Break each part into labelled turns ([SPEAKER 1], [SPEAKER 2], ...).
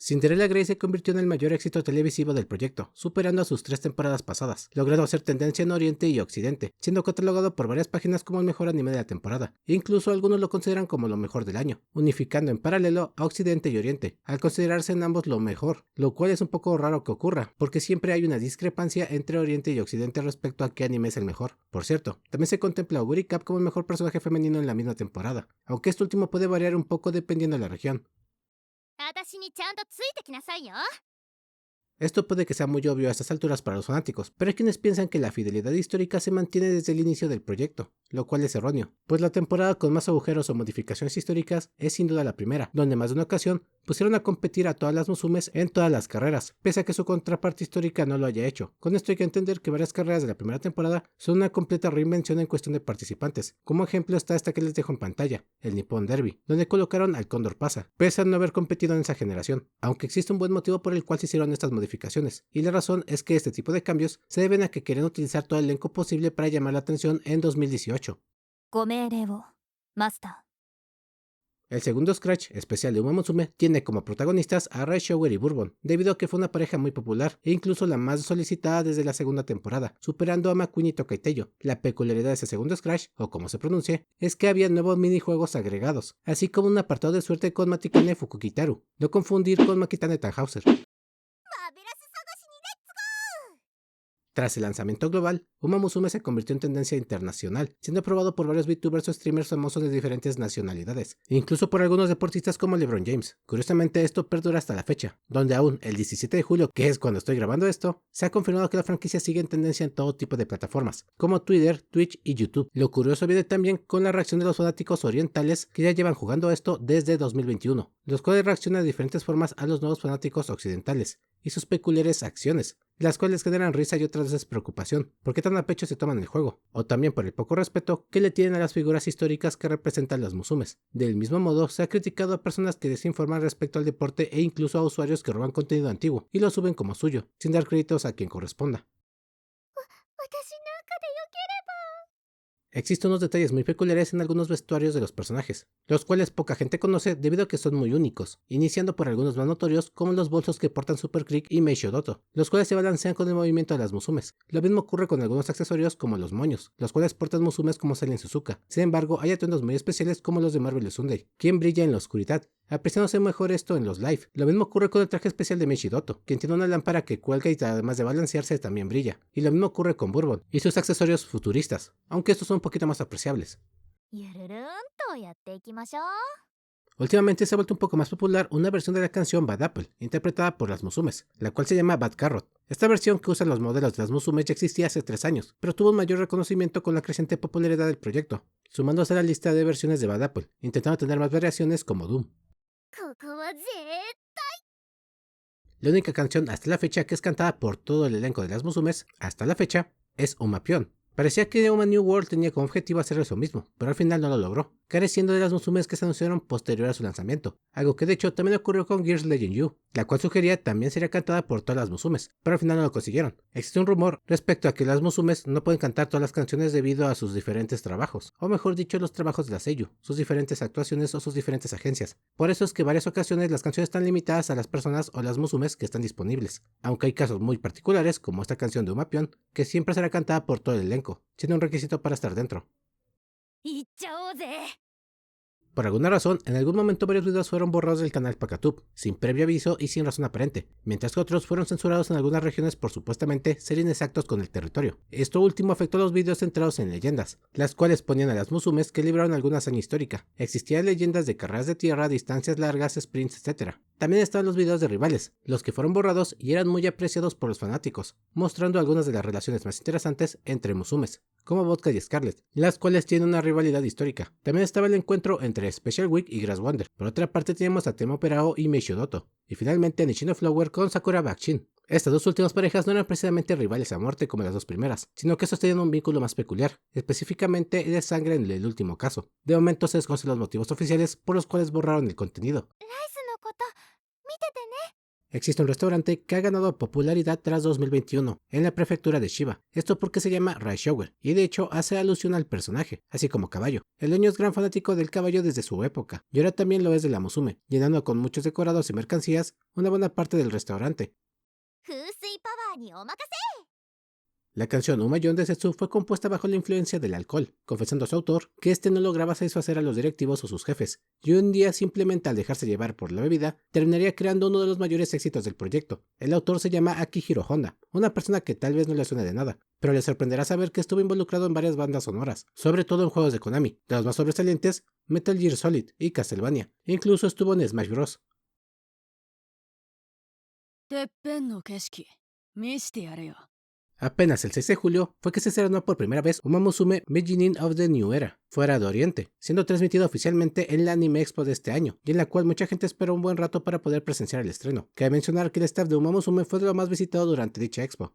[SPEAKER 1] Cinderella Grey se convirtió en el mayor éxito televisivo del proyecto, superando a sus 3 temporadas pasadas, logrando hacer tendencia en Oriente y Occidente, siendo catalogado por varias páginas como el mejor anime de la temporada. Incluso algunos lo consideran como lo mejor del año, unificando en paralelo a Occidente y Oriente, al considerarse en ambos lo mejor, lo cual es un poco raro que ocurra, porque siempre hay una discrepancia entre Oriente y Occidente respecto a qué anime es el mejor. Por cierto, también se contempla a Yuri Cap como el mejor personaje femenino en la misma temporada, aunque este último puede variar un poco dependiendo de la región.
[SPEAKER 2] 私にちゃんとついてきなさいよ。
[SPEAKER 1] Esto puede que sea muy obvio a estas alturas para los fanáticos, pero hay quienes piensan que la fidelidad histórica se mantiene desde el inicio del proyecto, lo cual es erróneo, pues la temporada con más agujeros o modificaciones históricas es sin duda la primera, donde más de una ocasión pusieron a competir a todas las Musumes en todas las carreras, pese a que su contraparte histórica no lo haya hecho. Con esto hay que entender que varias carreras de la primera temporada son una completa reinvención en cuestión de participantes. Como ejemplo está esta que les dejo en pantalla, el Nippon Derby, donde colocaron al Cóndor Pasa, pese a no haber competido en esa generación, aunque existe un buen motivo por el cual se hicieron estas modificaciones, y la razón es que este tipo de cambios se deben a que querían utilizar todo el elenco posible para llamar la atención en 2018.
[SPEAKER 2] ご命令を、マスタ
[SPEAKER 1] El segundo Scratch, especial de Uma Musume, tiene como protagonistas a Rai Shower y Bourbon, debido a que fue una pareja muy popular e incluso la más solicitada desde la segunda temporada, superando a McQueen y Tokaitéyo. La peculiaridad de ese segundo Scratch, o como se pronuncie, es que había nuevos minijuegos agregados, así como un apartado de suerte con Matikane Fukukitaru, no confundir con Makitane Tannhauser.
[SPEAKER 2] ー。マーベラス探しにレッツゴー。
[SPEAKER 1] Tras el lanzamiento global, Uma Musume se convirtió en tendencia internacional, siendo probado por varios VTubers o streamers famosos de diferentes nacionalidades, incluso por algunos deportistas como LeBron James. Curiosamente esto perdura hasta la fecha, donde aún el 17 de julio, que es cuando estoy grabando esto, se ha confirmado que la franquicia sigue en tendencia en todo tipo de plataformas, como Twitter, Twitch y YouTube. Lo curioso viene también con la reacción de los fanáticos orientales que ya llevan jugando esto desde 2021, los cuales reaccionan de diferentes formas a los nuevos fanáticos occidentales y sus peculiares acciones, las cuales generan risa y otras veces preocupación, porque tan a pecho se toman el juego, o también por el poco respeto que le tienen a las figuras históricas que representan las Musumes. Del mismo modo, se ha criticado a personas que desinforman respecto al deporte e incluso a usuarios que roban contenido antiguo y lo suben como suyo, sin dar créditos a quien corresponda.
[SPEAKER 2] 私なんかでよければ。
[SPEAKER 1] Existen unos detalles muy peculiares en algunos vestuarios de los personajes, los cuales poca gente conoce debido a que son muy únicos, iniciando por algunos más notorios como los bolsos que portan Super Creek y Meishodoto, los cuales se balancean con el movimiento de las Musumes. Lo mismo ocurre con algunos accesorios como los moños, los cuales portan Musumes como Selen Suzuka. Sin embargo, hay atuendos muy especiales como los de Marvelous Sunday, quien brilla en la oscuridad, apreciándose mejor esto en los live. Lo mismo ocurre con el traje especial de Meishidoto, quien tiene una lámpara que cuelga y además de balancearse también brilla. Y lo mismo ocurre con Bourbon y sus accesorios futuristas, aunque estos son un poquito más apreciables.
[SPEAKER 2] ゆるるんとやっていきましょう。
[SPEAKER 1] Últimamente se ha vuelto un poco más popular una versión de la canción Bad Apple, interpretada por las Musumes, la cual se llama Bad Carrot. Esta versión que usan los modelos de las Musumes ya existía hace 3 años, pero tuvo un mayor reconocimiento con la creciente popularidad del proyecto, sumándose a la lista de versiones de Bad Apple, intentando tener más variaciones como Doom.
[SPEAKER 2] ここはぜ
[SPEAKER 1] La única canción hasta la fecha que es cantada por todo el elenco de las Musumes, hasta la fecha, es Umapion. Parecía que Uma New World tenía como objetivo hacer eso mismo, pero al final no lo logró, careciendo de las Musumes que se anunciaron posterior a su lanzamiento, algo que de hecho también ocurrió con Gears Legend U, la cual sugería también sería cantada por todas las Musumes, pero al final no lo consiguieron. Existe un rumor respecto a que las Musumes no pueden cantar todas las canciones debido a sus diferentes trabajos, o mejor dicho los trabajos de la seiyuu, sus diferentes actuaciones o sus diferentes agencias. Por eso es que varias ocasiones las canciones están limitadas a las personas o las Musumes que están disponibles, aunque hay casos muy particulares como esta canción de Umapion, que siempre será cantada por todo el elenco, siendo un requisito para estar dentro.
[SPEAKER 2] いっちゃおうぜ。
[SPEAKER 1] Por alguna razón, en algún momento varios videos fueron borrados del canal Pakatube, sin previo aviso y sin razón aparente, mientras que otros fueron censurados en algunas regiones por supuestamente ser inexactos con el territorio. Esto último afectó a los videos centrados en leyendas, las cuales ponían a las Musumes que libraron alguna hazaña histórica. Existían leyendas de carreras de tierra, distancias largas, sprints, etc. También estaban los videos de rivales, los que fueron borrados y eran muy apreciados por los fanáticos, mostrando algunas de las relaciones más interesantes entre Musumes, como Vodka y Scarlet, las cuales tienen una rivalidad histórica. También estaba el encuentro entre Special Week y Grass Wonder. Por otra parte teníamos a Temo Perao y Meishodoto, y finalmente a Nishino Flower con Sakura Bakshin. Estas dos últimas parejas no eran precisamente rivales a muerte como las dos primeras, sino que estos tenían un vínculo más peculiar, específicamente de sangre en el último caso. De momento se desconocen los motivos oficiales por los cuales borraron el contenido.
[SPEAKER 2] ライスのこと見ててね。
[SPEAKER 1] Existe un restaurante que ha ganado popularidad tras 2021 en la prefectura de Shiba, esto porque se llama Raishower, y de hecho hace alusión al personaje, así como caballo. El dueño es gran fanático del caballo desde su época, y ahora también lo es de la Musume, llenando con muchos decorados y mercancías una buena parte del restaurante.
[SPEAKER 2] 風水パワーにお任せ。
[SPEAKER 1] La canción Umayon de Setsu fue compuesta bajo la influencia del alcohol, confesando a su autor que este no lograba satisfacer a los directivos o sus jefes, y un día simplemente al dejarse llevar por la bebida, terminaría creando uno de los mayores éxitos del proyecto. El autor se llama Akihiro Honda, una persona que tal vez no le suene de nada, pero le sorprenderá saber que estuvo involucrado en varias bandas sonoras, sobre todo en juegos de Konami, de los más sobresalientes, Metal Gear Solid y Castlevania, e incluso estuvo en Smash Bros.
[SPEAKER 3] てっぺんの景色見してやれよ。
[SPEAKER 1] Apenas el 6 de julio fue que se estrenó por primera vez Uma Musume Beginning of the New Era, fuera de Oriente, siendo transmitido oficialmente en la Anime Expo de este año, y en la cual mucha gente esperó un buen rato para poder presenciar el estreno. Cabe mencionar que el staff de Uma Musume fue de lo más visitado durante dicha expo.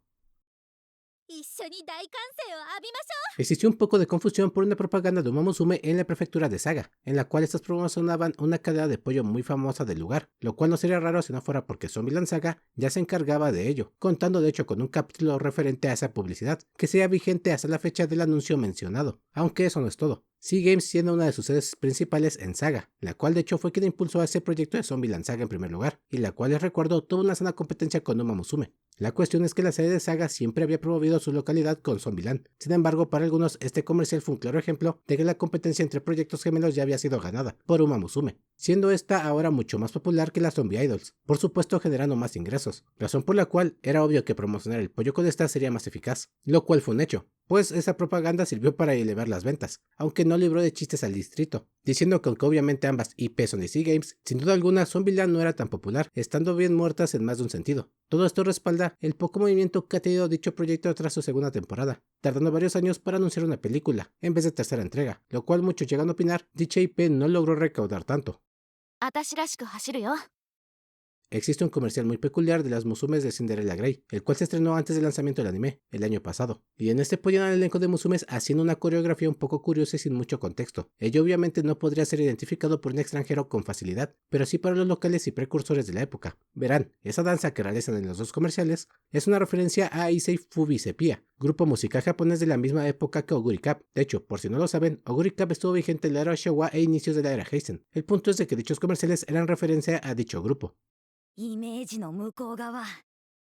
[SPEAKER 2] 一緒に大歓声を浴びましょ
[SPEAKER 1] Existió un poco de confusión por una propaganda de Uma Musume en la prefectura de Saga, en la cual estas promocionaban una cadena de pollo muy famosa del lugar, lo cual no sería raro si no fuera porque Zombieland Saga ya se encargaba de ello, contando de hecho con un capítulo referente a esa publicidad, que sería vigente hasta la fecha del anuncio mencionado. Aunque eso no es todo. Seagames siendo una de sus sedes principales en Saga, la cual de hecho fue quien impulsó a ese proyecto de Zombieland Saga en primer lugar, y la cual les recuerdo tuvo una sana competencia con Uma Musume. La cuestión es que la sede de Saga siempre había promovido su localidad con Zombieland. Sin embargo, para algunos este comercial fue un claro ejemplo de que la competencia entre proyectos gemelos ya había sido ganada por Uma Musume, siendo esta ahora mucho más popular que las Zombie Idols, por supuesto generando más ingresos, razón por la cual era obvio que promocionar el pollo con esta sería más eficaz, lo cual fue un hecho, pues esa propaganda sirvió para elevar las ventas, aunque no libró de chistes al distrito, diciendo que aunque obviamente ambas IP son de Seagames, sin duda alguna Zombieland no era tan popular, estando bien muertas en más de un sentido. Todo esto respalda el poco movimiento que ha tenido dicho proyecto tras su segunda temporada, tardando varios años para anunciar una película, en vez de tercera entrega, lo cual muchos llegan a opinar, dicha IP no logró recaudar tanto.
[SPEAKER 3] あたしらしく走るよ。
[SPEAKER 1] Existe un comercial muy peculiar de las Musumes de Cinderella Grey, el cual se estrenó antes del lanzamiento del anime, el año pasado, y en este apoyan al elenco de Musumes haciendo una coreografía un poco curiosa y sin mucho contexto. Ello obviamente no podría ser identificado por un extranjero con facilidad, pero sí para los locales y precursores de la época. Verán, esa danza que realizan en los dos comerciales es una referencia a Issei Fubi Sepia, grupo musical japonés de la misma época que Oguri Cap. De hecho, por si no lo saben, Oguri Cap estuvo vigente en la era Showa e inicios de la era Heisen. El punto es de que dichos comerciales eran referencia a dicho grupo.
[SPEAKER 3] う。イメージの向こう側。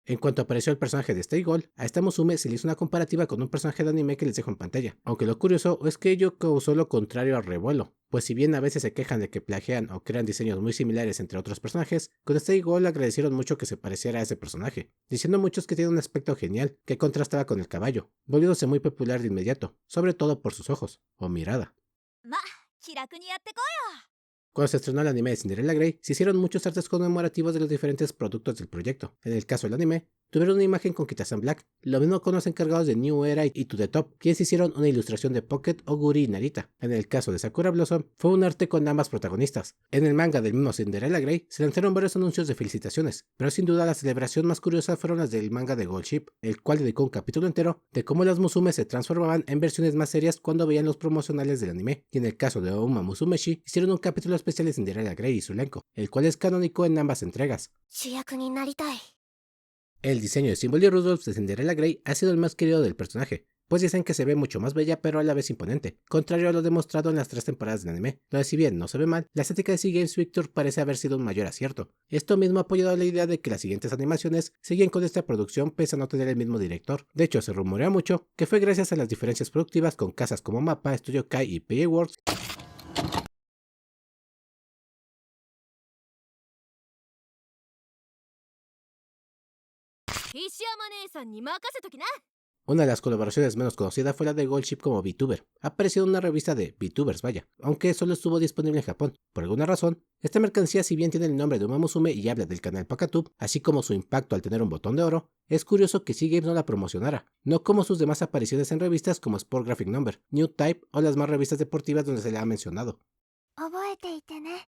[SPEAKER 1] En cuanto apareció el personaje de Stay Gold, a esta Musume se le hizo una comparativa con un personaje de anime que les dejo en pantalla, aunque lo curioso es que ello causó lo contrario al revuelo, pues si bien a veces se quejan de que plagian o crean diseños muy similares entre otros personajes, con Stay Gold agradecieron mucho que se pareciera a ese personaje, diciendo muchos que tiene un aspecto genial que contrastaba con el caballo, volviéndose muy popular de inmediato, sobre todo por sus ojos, o mirada.
[SPEAKER 2] う。ま、気楽にやってこいよ。
[SPEAKER 1] Cuando se estrenó el anime de Cinderella Grey, se hicieron muchos artes conmemorativos de los diferentes productos del proyecto. En el caso del anime, tuvieron una imagen con Kita-san Black, lo mismo con los encargados de New Era y To The Top, quienes hicieron una ilustración de Pocket, Oguri y Narita. En el caso de Sakura Blossom, fue un arte con ambas protagonistas. En el manga del mismo Cinderella Grey, se lanzaron varios anuncios de felicitaciones, pero sin duda la celebración más curiosa fueron las del manga de Gold Ship, el cual dedicó un capítulo entero de cómo las Musume se transformaban en versiones más serias cuando veían los promocionales del anime, y en el caso de Uma Musumeshi, hicieron un capítulo especial de Cinderella Grey y su elenco, el cual es canónico en ambas entregas.
[SPEAKER 2] 主役になりたい。
[SPEAKER 1] El diseño de Symbol Rudolph de Cinderella Grey ha sido el más querido del personaje, pues dicen que se ve mucho más bella pero a la vez imponente, contrario a lo demostrado en las 3 temporadas del anime, donde si bien no se ve mal, la estética de Seagames Victor parece haber sido un mayor acierto. Esto mismo ha apoyado la idea de que las siguientes animaciones siguen con esta producción pese a no tener el mismo director. De hecho, se rumorea mucho que fue gracias a las diferencias productivas con casas como MAPPA, Studio Kai y PA Works Una de las colaboraciones menos conocidas fue la de Gold Ship como VTuber. Ha aparecido en una revista de VTubers, vaya, aunque solo estuvo disponible en Japón. Por alguna razón, esta mercancía, si bien tiene el nombre de Uma Musume y habla del canal Pakatube, así como su impacto al tener un botón de oro, es curioso que Seagames no la promocionara, no como sus demás apariciones en revistas como Sport Graphic Number, New Type o las más revistas deportivas donde se le ha mencionado.
[SPEAKER 2] 覚えていてね。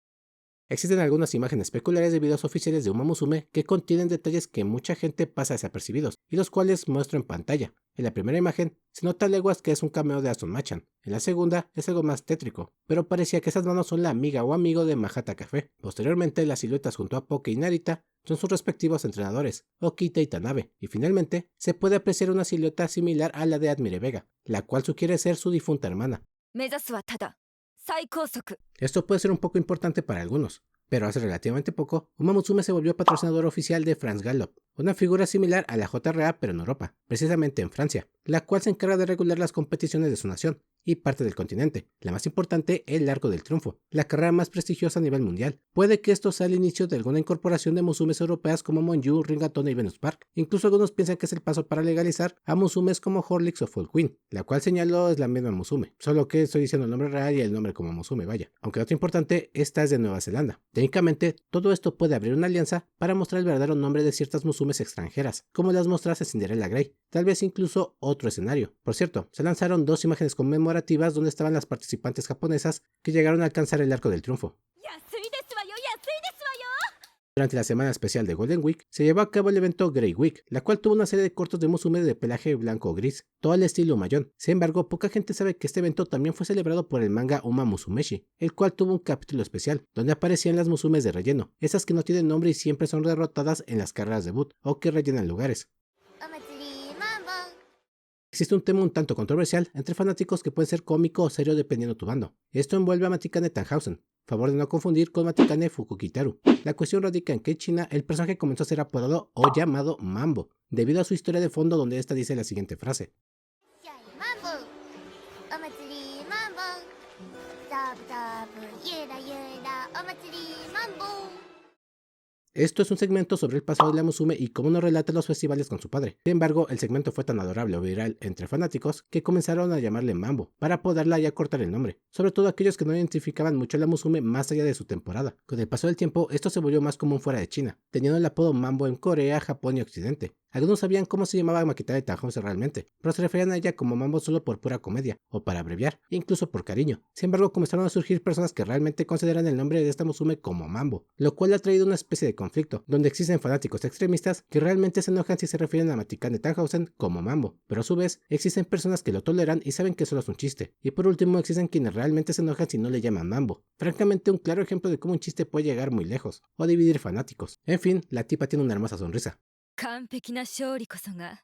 [SPEAKER 1] Existen algunas imágenes peculiares de videos oficiales de Uma Musume que contienen detalles que mucha gente pasa desapercibidos y los cuales muestro en pantalla. En la primera imagen se nota a leguas que es un cameo de Aston Machan, en la segunda es algo más tétrico, pero parecía que esas manos son la amiga o amigo de Mahata Cafe. Posteriormente las siluetas junto a Poke y Narita son sus respectivos entrenadores, Okita y Tanabe, y finalmente se puede apreciar una silueta similar a la de Admire Vega, la cual sugiere ser su difunta hermana.
[SPEAKER 3] 目指すはただ最高速
[SPEAKER 1] Esto puede ser un poco importante para algunos, pero hace relativamente poco, Uma Musume se volvió patrocinador oficial de Franz Gallop, una figura similar a la JRA pero en Europa, precisamente en Francia, la cual se encarga de regular las competiciones de su nación y parte del continente, la más importante el Arco del Triunfo, la carrera más prestigiosa a nivel mundial. Puede que esto sea el inicio de alguna incorporación de Musumes europeas como Monju, Ringatone y Venus Park, incluso algunos piensan que es el paso para legalizar a Musumes como Horlicks o Full Queen, la cual señaló es la misma Musume, solo que estoy diciendo el nombre real y el nombre como Musume, vaya. Aunque otro importante, esta es de Nueva Zelanda. Técnicamente, todo esto puede abrir una alianza para mostrar el verdadero nombre de ciertas Musumes extranjeras, como las mostradas en Cinderella Grey, tal vez incluso otro escenario. Por cierto, se lanzaron 2 imágenes conmemorativas donde estaban las participantes japonesas que llegaron a alcanzar el Arco del Triunfo. Durante la semana especial de Golden Week, se llevó a cabo el evento Grey Week, la cual tuvo una serie de cortos de Musume de pelaje blanco o gris, todo al estilo Mayon. Sin embargo, poca gente sabe que este evento también fue celebrado por el manga Uma Musumeshi, el cual tuvo un capítulo especial, donde aparecían las Musumes de relleno, esas que no tienen nombre y siempre son derrotadas en las carreras debut, o que rellenan lugares. Existe un tema un tanto controversial entre fanáticos que puede ser cómico o serio dependiendo tu bando. Esto envuelve a Matikane Tannhausen, favor de no confundir con Matikane Fukukitaru. La cuestión radica en que en China el personaje comenzó a ser apodado o llamado Mambo, debido a su historia de fondo donde esta dice la siguiente frase. Esto es un segmento sobre el pasado de la Musume y cómo nos relata los festivales con su padre. Sin embargo, el segmento fue tan adorable o viral entre fanáticos que comenzaron a llamarle Mambo, para apodarla y acortar el nombre, sobre todo aquellos que no identificaban mucho a la Musume más allá de su temporada. Con el paso del tiempo, esto se volvió más común fuera de China, teniendo el apodo Mambo en Corea, Japón y Occidente. Algunos sabían cómo se llamaba Matikane Tannhausen realmente, pero se referían a ella como Mambo solo por pura comedia, o para abreviar, e incluso por cariño. Sin embargo, comenzaron a surgir personas que realmente consideran el nombre de esta Musume como Mambo, lo cual ha traído una especie de conflicto, donde existen fanáticos extremistas que realmente se enojan si se refieren a Matikane Tannhausen como Mambo, pero a su vez existen personas que lo toleran y saben que solo es un chiste, y por último existen quienes realmente se enojan si no le llaman Mambo. Francamente, un claro ejemplo de cómo un chiste puede llegar muy lejos, o dividir fanáticos. En fin, la tipa tiene una hermosa sonrisa.
[SPEAKER 3] 完璧な勝利こそが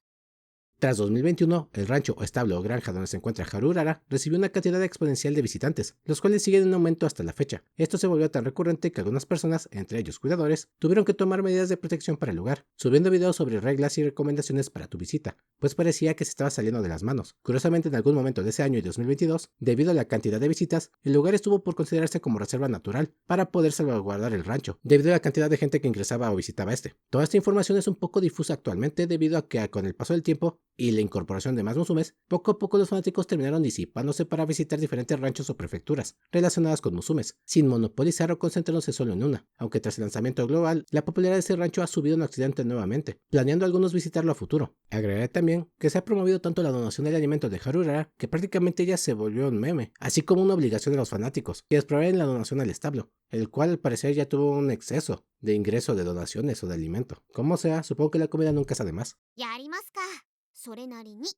[SPEAKER 1] Tras 2021, el rancho o establo o granja donde se encuentra Haru Urara recibió una cantidad exponencial de visitantes, los cuales siguen en aumento hasta la fecha. Esto se volvió tan recurrente que algunas personas, entre ellos cuidadores, tuvieron que tomar medidas de protección para el lugar, subiendo videos sobre reglas y recomendaciones para tu visita, pues parecía que se estaba saliendo de las manos. Curiosamente, en algún momento de ese año y 2022, debido a la cantidad de visitas, el lugar estuvo por considerarse como reserva natural para poder salvaguardar el rancho, debido a la cantidad de gente que ingresaba o visitaba este. Toda esta información es un poco difusa actualmente debido a que con el paso del tiempo y la incorporación de más Musumes, poco a poco los fanáticos terminaron disipándose para visitar diferentes ranchos o prefecturas relacionadas con Musumes, sin monopolizar o concentrándose solo en una, aunque tras el lanzamiento global, la popularidad de ese rancho ha subido en Occidente nuevamente, planeando algunos visitarlo a futuro. Agregaré también que se ha promovido tanto la donación de alimentos de Haru Urara que prácticamente ya se volvió un meme, así como una obligación de los fanáticos, que proveen la donación al establo, el cual al parecer ya tuvo un exceso de ingreso de donaciones o de alimento. Como sea, supongo que la comida nunca es de más.
[SPEAKER 2] やりますか。それなりに。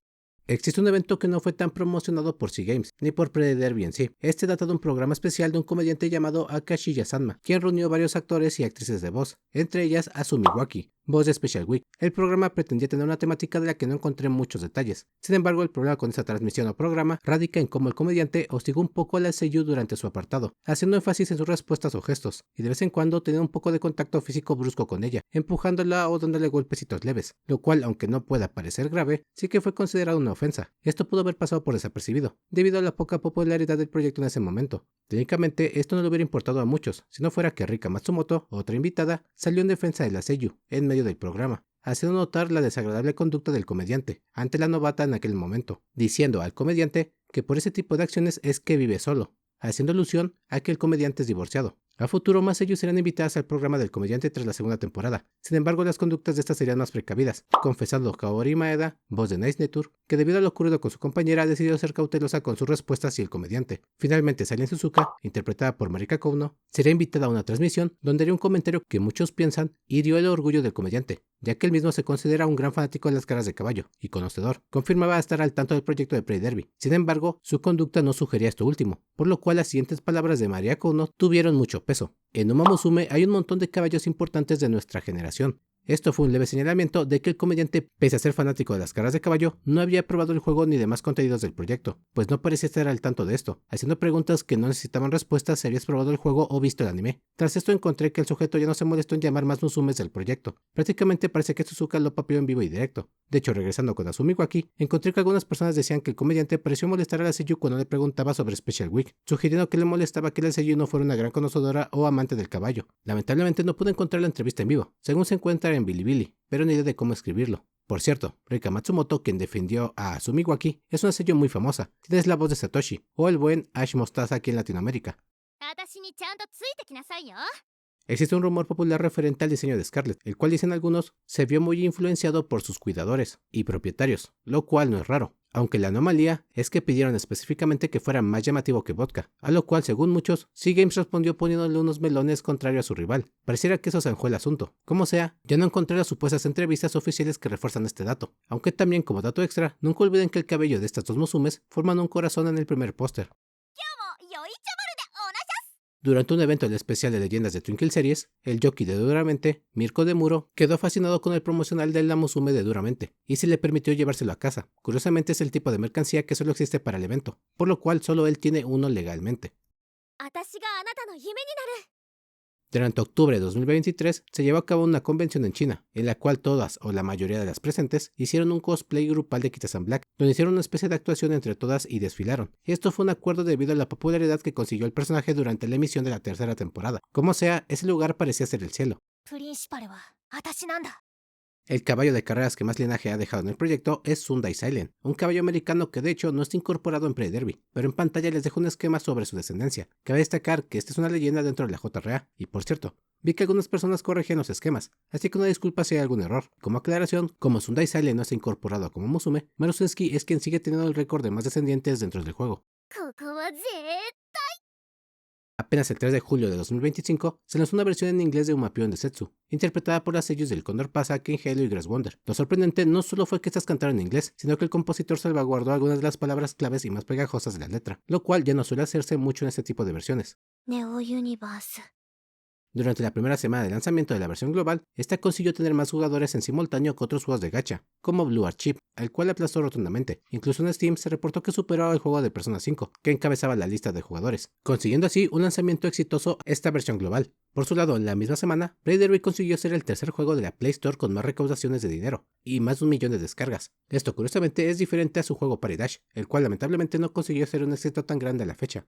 [SPEAKER 1] Existe un evento que no fue tan promocionado por Sea Games, ni por Pre-Derby en sí. Este data de un programa especial de un comediante llamado Akashiya Sanma, quien reunió varios actores y actrices de voz, entre ellas a Sumiwaki, voz de Special Week. El programa pretendía tener una temática de la que no encontré muchos detalles. Sin embargo, el problema con esta transmisión o programa radica en cómo el comediante hostigó un poco a la seiyuu durante su apartado, haciendo énfasis en sus respuestas o gestos, y de vez en cuando tenía un poco de contacto físico brusco con ella, empujándola o dándole golpecitos leves, lo cual, aunque no pueda parecer grave, sí que fue considerado una ofensa. Esto pudo haber pasado por desapercibido, debido a la poca popularidad del proyecto en ese momento. Técnicamente, esto no le hubiera importado a muchos, si no fuera que Rika Matsumoto, otra invitada, salió en defensa de la seiyuu, en medio del programa, haciendo notar la desagradable conducta del comediante ante la novata en aquel momento, diciendo al comediante que por ese tipo de acciones es que vive solo, haciendo alusión a que el comediante es divorciado. A futuro, más sellos serán invitadas al programa del comediante tras la segunda temporada. Sin embargo, las conductas de estas serían más precavidas, confesando Kaori Maeda, voz de Nice Network, que debido a lo ocurrido con su compañera ha decidido ser cautelosa con sus respuestas y el comediante. Finalmente, Silent Suzuka, interpretada por Marika Kouno, sería invitada a una transmisión donde haría un comentario que muchos piensan hirió el orgullo del comediante, ya que él mismo se considera un gran fanático de las carreras de caballo y conocedor. Confirmaba estar al tanto del proyecto de Prix Derby. Sin embargo, su conducta no sugería esto último, por lo cual las siguientes palabras de Maria Kouno tuvieron mucho peso. En Uma Musume hay un montón de caballos importantes de nuestra generación. Esto fue un leve señalamiento de que el comediante, pese a ser fanático de las carreras de caballo, no había probado el juego ni demás contenidos del proyecto, pues no parecía estar al tanto de esto, haciendo preguntas que no necesitaban respuestas si habías probado el juego o visto el anime. Tras esto encontré que el sujeto ya no se molestó en llamar más Musumes del proyecto. Prácticamente parece que Suzuka lo papió en vivo y directo. De hecho, regresando con Azumi Waki, encontré que algunas personas decían que el comediante pareció molestar a la seiyuu cuando le preguntaba sobre Special Week, sugiriendo que le molestaba que la seiyuu no fuera una gran conocedora o amante del caballo. Lamentablemente no pude encontrar la entrevista en vivo, según se encuentra en Bilibili, pero ni idea de cómo escribirlo. Por cierto, Rika Matsumoto, quien defendió a Azumi Waki, es una seiyuu muy famosa. Tiene la voz de Satoshi, o el buen Ash Mostaza aquí en Latinoamérica. Existe un rumor popular referente al diseño de Scarlett, el cual dicen algunos se vio muy influenciado por sus cuidadores y propietarios, lo cual no es raro, aunque la anomalía es que pidieron específicamente que fuera más llamativo que vodka, a lo cual según muchos, C-Games respondió poniéndole unos melones contrario a su rival. Pareciera que eso zanjó el asunto. Como sea, ya no encontré las supuestas entrevistas oficiales que refuerzan este dato, aunque también como dato extra, nunca olviden que el cabello de estas dos Musumes forman un corazón en el primer póster. Durante un evento del especial de leyendas de Twinkle Series, el jockey de Duramente, Mirko de Muro, quedó fascinado con el promocional de la Musume de Duramente y se le permitió llevárselo a casa. Curiosamente es el tipo de mercancía que solo existe para el evento, por lo cual solo él tiene uno legalmente. Durante octubre de 2023 se llevó a cabo una convención en China, en la cual todas o la mayoría de las presentes hicieron un cosplay grupal de Kita-san Black, donde hicieron una especie de actuación entre todas y desfilaron. Esto fue un acuerdo debido a la popularidad que consiguió el personaje durante la emisión de la tercera temporada. Como sea, ese lugar parecía ser el cielo. El caballo de carreras que más linaje ha dejado en el proyecto es Sunday Silent, un caballo americano que de hecho no está incorporado en Prix Derby, pero en pantalla les dejo un esquema sobre su descendencia. Cabe destacar que esta es una leyenda dentro de la JRA, y por cierto, vi que algunas personas corregían los esquemas, así que una disculpa si hay algún error. Como aclaración, como Sunday Silent no está incorporado como Musume, Marusenski es quien sigue teniendo el récord de más descendientes dentro del juego. Apenas el 3 de julio de 2025 se lanzó una versión en inglés de Umapyon Densetsu, interpretada por las seiyūs del Condor Pasa, Ken Halo y Grace Wonder. Lo sorprendente no solo fue que estas cantaron en inglés, sino que el compositor salvaguardó algunas de las palabras claves y más pegajosas de la letra, lo cual ya no suele hacerse mucho en este tipo de versiones. Durante la primera semana de lanzamiento de la versión global, esta consiguió tener más jugadores en simultáneo que otros juegos de gacha, como Blue Archive, al cual aplastó rotundamente. Incluso en Steam se reportó que superó al juego de Persona 5, que encabezaba la lista de jugadores, consiguiendo así un lanzamiento exitoso esta versión global. Por su lado, en la misma semana, Prix Derby consiguió ser el tercer juego de la Play Store con más recaudaciones de dinero, y más de 1 millón de descargas. Esto curiosamente es diferente a su juego Party Dash, el cual lamentablemente no consiguió ser un éxito tan grande a la fecha.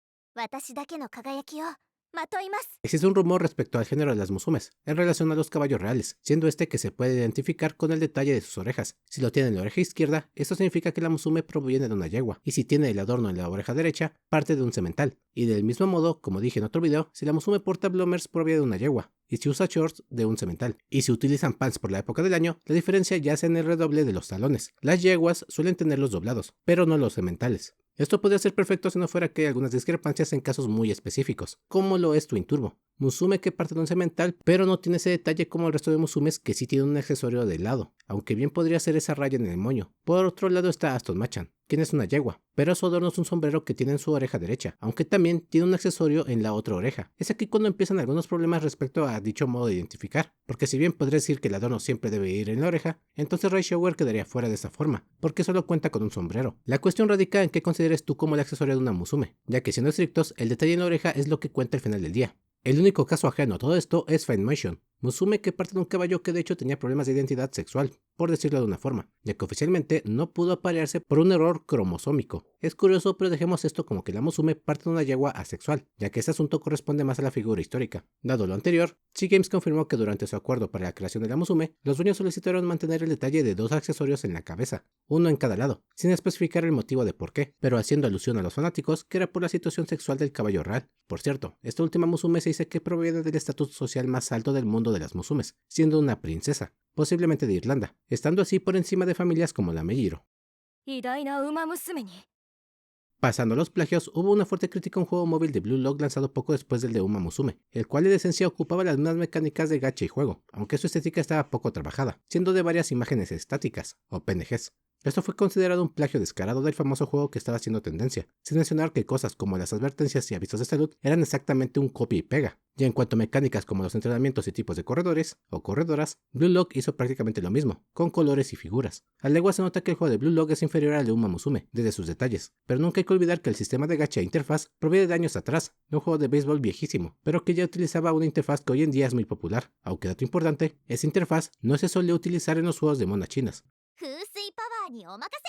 [SPEAKER 1] Existe un rumor respecto al género de las Musumes, en relación a los caballos reales, siendo este que se puede identificar con el detalle de sus orejas. Si lo tiene en la oreja izquierda, esto significa que la Musume proviene de una yegua, y si tiene el adorno en la oreja derecha, parte de un semental. Y del mismo modo, como dije en otro video, si la Musume porta bloomers proviene de una yegua, y si usa shorts de un semental. Y si utilizan pants por la época del año, la diferencia yace en el redoble de los talones. Las yeguas suelen tenerlos doblados, pero no los sementales. Esto podría ser perfecto si no fuera que hay algunas discrepancias en casos muy específicos, como lo es Twin Turbo. Musume que parte de un semental, pero no tiene ese detalle como el resto de Musumes que sí tienen un accesorio de lado, aunque bien podría ser esa raya en el moño. Por otro lado está Aston Machan, quien es una yegua, pero su adorno es un sombrero que tiene en su oreja derecha, aunque también tiene un accesorio en la otra oreja. Es aquí cuando empiezan algunos problemas respecto a dicho modo de identificar, porque si bien podría decir que el adorno siempre debe ir en la oreja, entonces Ray Shower quedaría fuera de esa forma, porque solo cuenta con un sombrero. La cuestión radica en qué consideres tú como el accesorio de una Musume, ya que siendo estrictos, el detalle en la oreja es lo que cuenta al final del día. El único caso ajeno a todo esto es Fine Motion, Musume que parte de un caballo que de hecho tenía problemas de identidad sexual, por decirlo de una forma, ya que oficialmente no pudo aparearse por un error cromosómico. Es curioso, pero dejemos esto como que la Musume parte de una yegua asexual, ya que este asunto corresponde más a la figura histórica. Dado lo anterior, G-Games confirmó que durante su acuerdo para la creación de la Musume, los dueños solicitaron mantener el detalle de 2 accesorios en la cabeza, uno en cada lado, sin especificar el motivo de por qué, pero haciendo alusión a los fanáticos que era por la situación sexual del caballo real. Por cierto, esta última Musume se dice que proviene del estatus social más alto del mundo de las Musumes, siendo una princesa, posiblemente de Irlanda, estando así por encima de familias como la Meijiro.
[SPEAKER 2] 偉大な馬娘に
[SPEAKER 1] Pasando a los plagios, hubo una fuerte crítica a un juego móvil de Blue Lock lanzado poco después del de Uma Musume, el cual en esencia ocupaba las mismas mecánicas de gacha y juego, aunque su estética estaba poco trabajada, siendo de varias imágenes estáticas, o PNGs. Esto fue considerado un plagio descarado del famoso juego que estaba haciendo tendencia, sin mencionar que cosas como las advertencias y avisos de salud eran exactamente un copia y pega. Y en cuanto a mecánicas como los entrenamientos y tipos de corredores o corredoras, Blue Lock hizo prácticamente lo mismo, con colores y figuras. A legua se nota que el juego de Blue Lock es inferior al de Uma Musume, desde sus detalles, pero nunca hay que olvidar que el sistema de gacha e interfaz proviene de años atrás, de un juego de béisbol viejísimo, pero que ya utilizaba una interfaz que hoy en día es muy popular, aunque dato importante, esa interfaz no se solía utilizar en los juegos de monas chinas.
[SPEAKER 2] 風水パワーにお任せ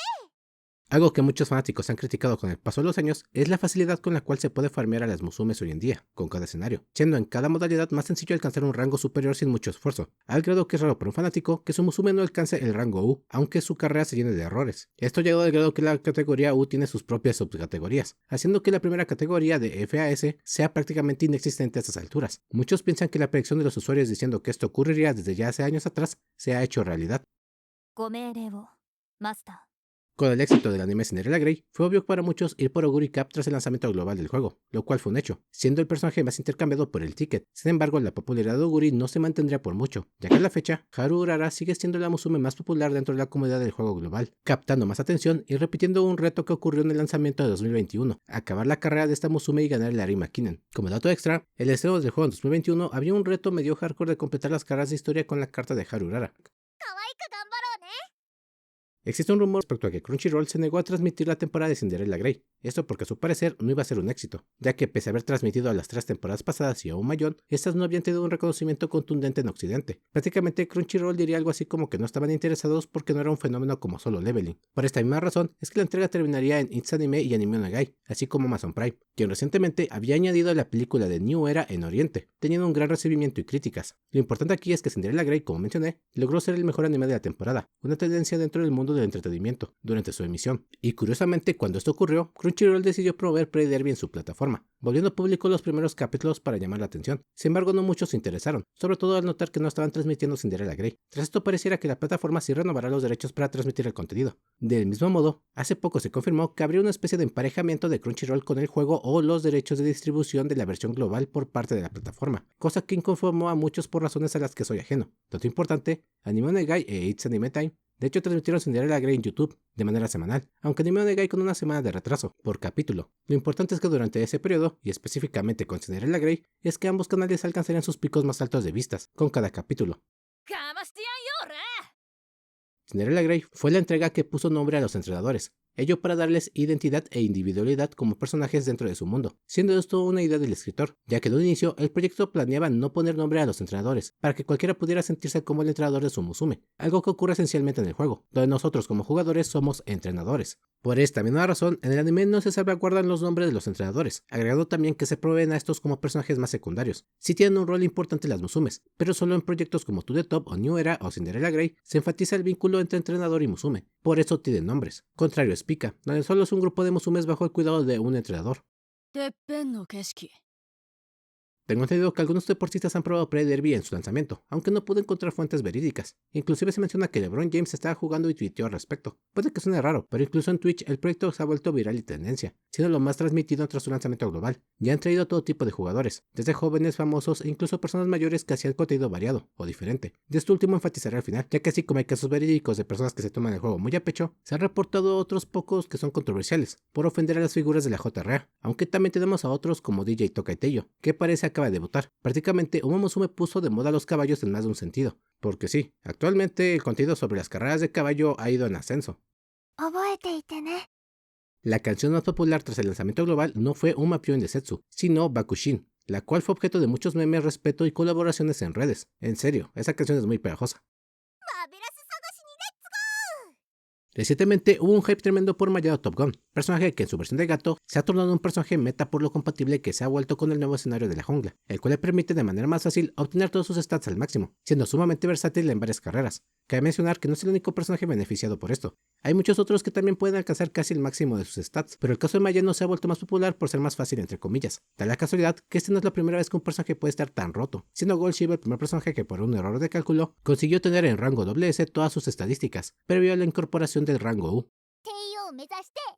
[SPEAKER 1] Algo que muchos fanáticos han criticado con el paso de los años es la facilidad con la cual se puede farmear a las Musumes hoy en día, con cada escenario, siendo en cada modalidad más sencillo alcanzar un rango superior sin mucho esfuerzo, al grado que es raro para un fanático que su Musume no alcance el rango U, aunque su carrera se llene de errores. Esto llegado al grado que la categoría U tiene sus propias subcategorías, haciendo que la primera categoría de FAS sea prácticamente inexistente a estas alturas. Muchos piensan que la predicción de los usuarios diciendo que esto ocurriría desde ya hace años atrás se ha hecho realidad.
[SPEAKER 2] ご命令をマスター
[SPEAKER 1] Con el éxito del anime Cinderella Grey, fue obvio para muchos ir por Oguri Cap tras el lanzamiento global del juego, lo cual fue un hecho, siendo el personaje más intercambiado por el ticket. Sin embargo, la popularidad de Oguri no se mantendría por mucho, ya que a la fecha, Haru Urara sigue siendo la Musume más popular dentro de la comunidad del juego global, captando más atención y repitiendo un reto que ocurrió en el lanzamiento de 2021, acabar la carrera de esta Musume y ganar el Arima Kinen. Como dato extra, el estreno del juego en 2021 había un reto medio hardcore de completar las carreras de historia con la carta de Haru Urara.
[SPEAKER 2] 可愛く頑張ろうね
[SPEAKER 1] Existe un rumor respecto a que Crunchyroll se negó a transmitir la temporada de Cinderella Grey, esto porque a su parecer no iba a ser un éxito, ya que pese a haber transmitido a las 3 temporadas pasadas y aún mayor, estas no habían tenido un reconocimiento contundente en Occidente. Prácticamente Crunchyroll diría algo así como que no estaban interesados porque no era un fenómeno como Solo Leveling. Por esta misma razón es que la entrega terminaría en It's Anime y Anime Onegai, así como Amazon Prime, quien recientemente había añadido la película de New Era en Oriente, teniendo un gran recibimiento y críticas. Lo importante aquí es que Cinderella Grey, como mencioné, logró ser el mejor anime de la temporada, una tendencia dentro del mundo del entretenimiento, durante su emisión. Y curiosamente, cuando esto ocurrió, Crunchyroll decidió proveer Play Derby en su plataforma, volviendo público los primeros capítulos para llamar la atención. Sin embargo, no muchos se interesaron, sobre todo al notar que no estaban transmitiendo Cinderella Grey. Tras esto pareciera que la plataforma sí renovará los derechos para transmitir el contenido. Del mismo modo, hace poco se confirmó que habría una especie de emparejamiento de Crunchyroll con el juego o los derechos de distribución de la versión global por parte de la plataforma, cosa que inconformó a muchos por razones a las que soy ajeno. Dato importante, Anime Onegai e It's Anime Time de hecho transmitieron Cinderella Grey en YouTube de manera semanal, aunque Anime Onegai con una semana de retraso, por capítulo. Lo importante es que durante ese periodo, y específicamente con Cinderella Grey, es que ambos canales alcanzarían sus picos más altos de vistas, con cada capítulo.
[SPEAKER 2] かましてやんよ俺
[SPEAKER 1] Cinderella Grey fue la entrega que puso nombre a los entrenadores, ello para darles identidad e individualidad como personajes dentro de su mundo, siendo esto una idea del escritor, ya que de un inicio el proyecto planeaba no poner nombre a los entrenadores, para que cualquiera pudiera sentirse como el entrenador de su Musume, algo que ocurre esencialmente en el juego, donde nosotros como jugadores somos entrenadores. Por esta misma razón, en el anime no se salvaguardan los nombres de los entrenadores, agregando también que se proveen a estos como personajes más secundarios. Sí tienen un rol importante las Musumes, pero solo en proyectos como To The Top o New Era o Cinderella Grey se enfatiza el vínculo entre entrenador y Musume, por eso tienen nombres. Contrario es Pika, donde solo es un grupo de Musumes bajo el cuidado de un entrenador.
[SPEAKER 3] てっぺんの景色
[SPEAKER 1] Tengo entendido que algunos deportistas han probado Play Derby en su lanzamiento, aunque no pude encontrar fuentes verídicas. Inclusive se menciona que LeBron James estaba jugando y tuiteó al respecto. Puede que suene raro, pero incluso en Twitch el proyecto se ha vuelto viral y tendencia, siendo lo más transmitido tras su lanzamiento global. Ya han traído todo tipo de jugadores, desde jóvenes, famosos e incluso personas mayores que hacían contenido variado o diferente. De esto último enfatizaré al final, ya que así como hay casos verídicos de personas que se toman el juego muy a pecho, se han reportado otros pocos que son controversiales, por ofender a las figuras de la JRA, aunque también tenemos a otros como DJ Tokai Teiyo, que parece acaba de debutar. Prácticamente Uma Musume puso de moda los caballos en más de un sentido, porque sí, actualmente el contenido sobre las carreras de caballo ha ido en ascenso.
[SPEAKER 2] 覚えていてね
[SPEAKER 1] La canción más popular tras el lanzamiento global no fue Uma Pyo in Desetsu, sino Bakushin, la cual fue objeto de muchos memes, respeto y colaboraciones en redes. En serio, esa canción es muy pegajosa.
[SPEAKER 2] マーベラス探しにレッツゴー
[SPEAKER 1] Recientemente hubo un hype tremendo por Mayado Top Gun, personaje que en su versión de gato se ha tornado un personaje meta por lo compatible que se ha vuelto con el nuevo escenario de la jungla, el cual le permite de manera más fácil obtener todos sus stats al máximo, siendo sumamente versátil en varias carreras. Cabe mencionar que no es el único personaje beneficiado por esto. Hay muchos otros que también pueden alcanzar casi el máximo de sus stats, pero el caso de Mayano se ha vuelto más popular por ser más fácil entre comillas. Da la casualidad que esta no es la primera vez que un personaje puede estar tan roto, siendo Gold Shiva el primer personaje que por un error de cálculo consiguió tener en rango WS todas sus estadísticas, previo a la incorporación del rango U.
[SPEAKER 2] 帝王を目指して頑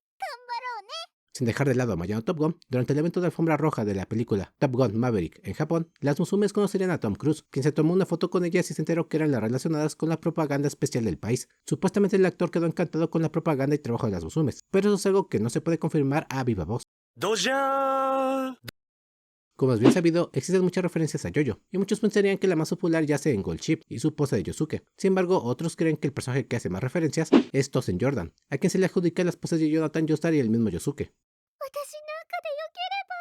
[SPEAKER 2] 張ろうね
[SPEAKER 1] Sin dejar de lado a Mayano Top Gun, durante el evento de alfombra roja de la película Top Gun Maverick en Japón, las musumes conocerían a Tom Cruise, quien se tomó una foto con ellas y se enteró que eran las relacionadas con la propaganda especial del país. Supuestamente el actor quedó encantado con la propaganda y trabajo de las musumes, pero eso es algo que no se puede confirmar a viva voz. Como es bien sabido, existen muchas referencias a JoJo, y muchos pensarían que la más popular yace en Gold Ship y su pose de Yosuke. Sin embargo, otros creen que el personaje que hace más referencias es Tozen Jordan, a quien se le adjudica las poses de Jonathan Joestar y el mismo Yosuke.
[SPEAKER 2] 私なんかでよければ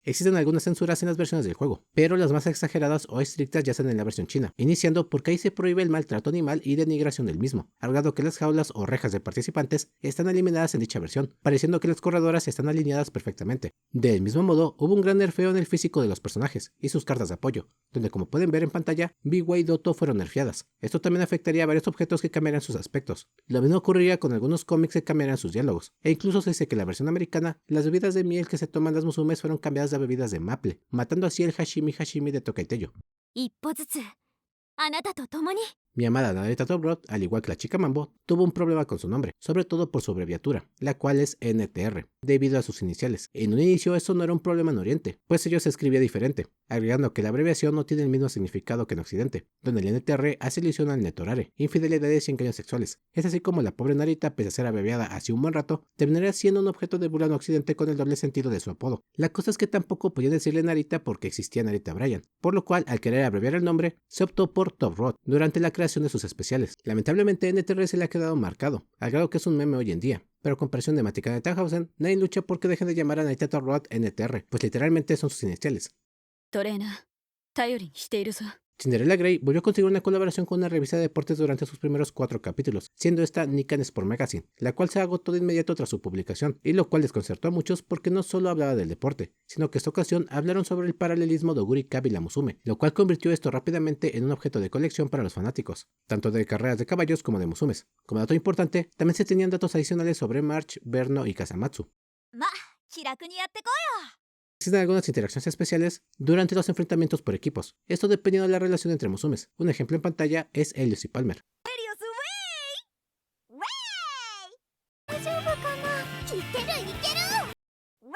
[SPEAKER 1] Existen algunas censuras en las versiones del juego, pero las más exageradas o estrictas yacen en la versión china, iniciando porque ahí se prohíbe el maltrato animal y denigración del mismo, agregado que las jaulas o rejas de participantes están eliminadas en dicha versión, pareciendo que las corredoras están alineadas perfectamente. Del mismo modo, hubo un gran nerfeo en el físico de los personajes y sus cartas de apoyo, donde como pueden ver en pantalla, Biwa y Doto fueron nerfeadas. Esto también afectaría a varios objetos que cambiarían sus aspectos. Lo mismo ocurriría con algunos cómics que cambiarían sus diálogos, e incluso se dice que en la versión americana, las bebidas de miel que se toman las musumes fueron cambiadas a bebidas de maple, matando así el Hashimi de Tokaitéyo.
[SPEAKER 2] 一歩ずつあなたと共に
[SPEAKER 1] Mi amada Narita Top Rod, al igual que la chica Mambo, tuvo un problema con su nombre, sobre todo por su abreviatura, la cual es NTR, debido a sus iniciales. En un inicio eso no era un problema en Oriente, pues ello se escribía diferente, agregando que la abreviación no tiene el mismo significado que en Occidente, donde el NTR hace alusión al netorare, infidelidades y engaños sexuales. Es así como la pobre Narita, pese a ser abreviada hace un buen rato, terminaría siendo un objeto de burla en Occidente con el doble sentido de su apodo. La cosa es que tampoco podían decirle Narita porque existía Narita Bryan, por lo cual al querer abreviar el nombre, se optó por Top Rod durante la creación de sus especiales. Lamentablemente NTR se le ha quedado marcado, al grado que es un meme hoy en día, pero con comparación de Matika de Tannhausen, nadie lucha porque dejen de llamar a Narita Top Rod NTR, pues literalmente son sus iniciales.
[SPEAKER 3] トレーナー頼りにしているぞ
[SPEAKER 1] Cinderella Grey volvió a conseguir una colaboración con una revista de deportes durante sus primeros 4 capítulos, siendo esta Nikan Sport Magazine, la cual se agotó de inmediato tras su publicación, y lo cual desconcertó a muchos porque no solo hablaba del deporte, sino que esta ocasión hablaron sobre el paralelismo de Oguri Cab y la Musume, lo cual convirtió esto rápidamente en un objeto de colección para los fanáticos, tanto de carreras de caballos como de musumes. Como dato importante, también se tenían datos adicionales sobre March, Berno y Kasamatsu.
[SPEAKER 2] ま気楽にやってこいよ
[SPEAKER 1] Existen algunas interacciones especiales durante los enfrentamientos por equipos, esto dependiendo de la relación entre musumes. Un ejemplo en pantalla es Helios y Palmer.
[SPEAKER 2] ヘリオスウェイウェイ大丈夫かないけるいけるウェイ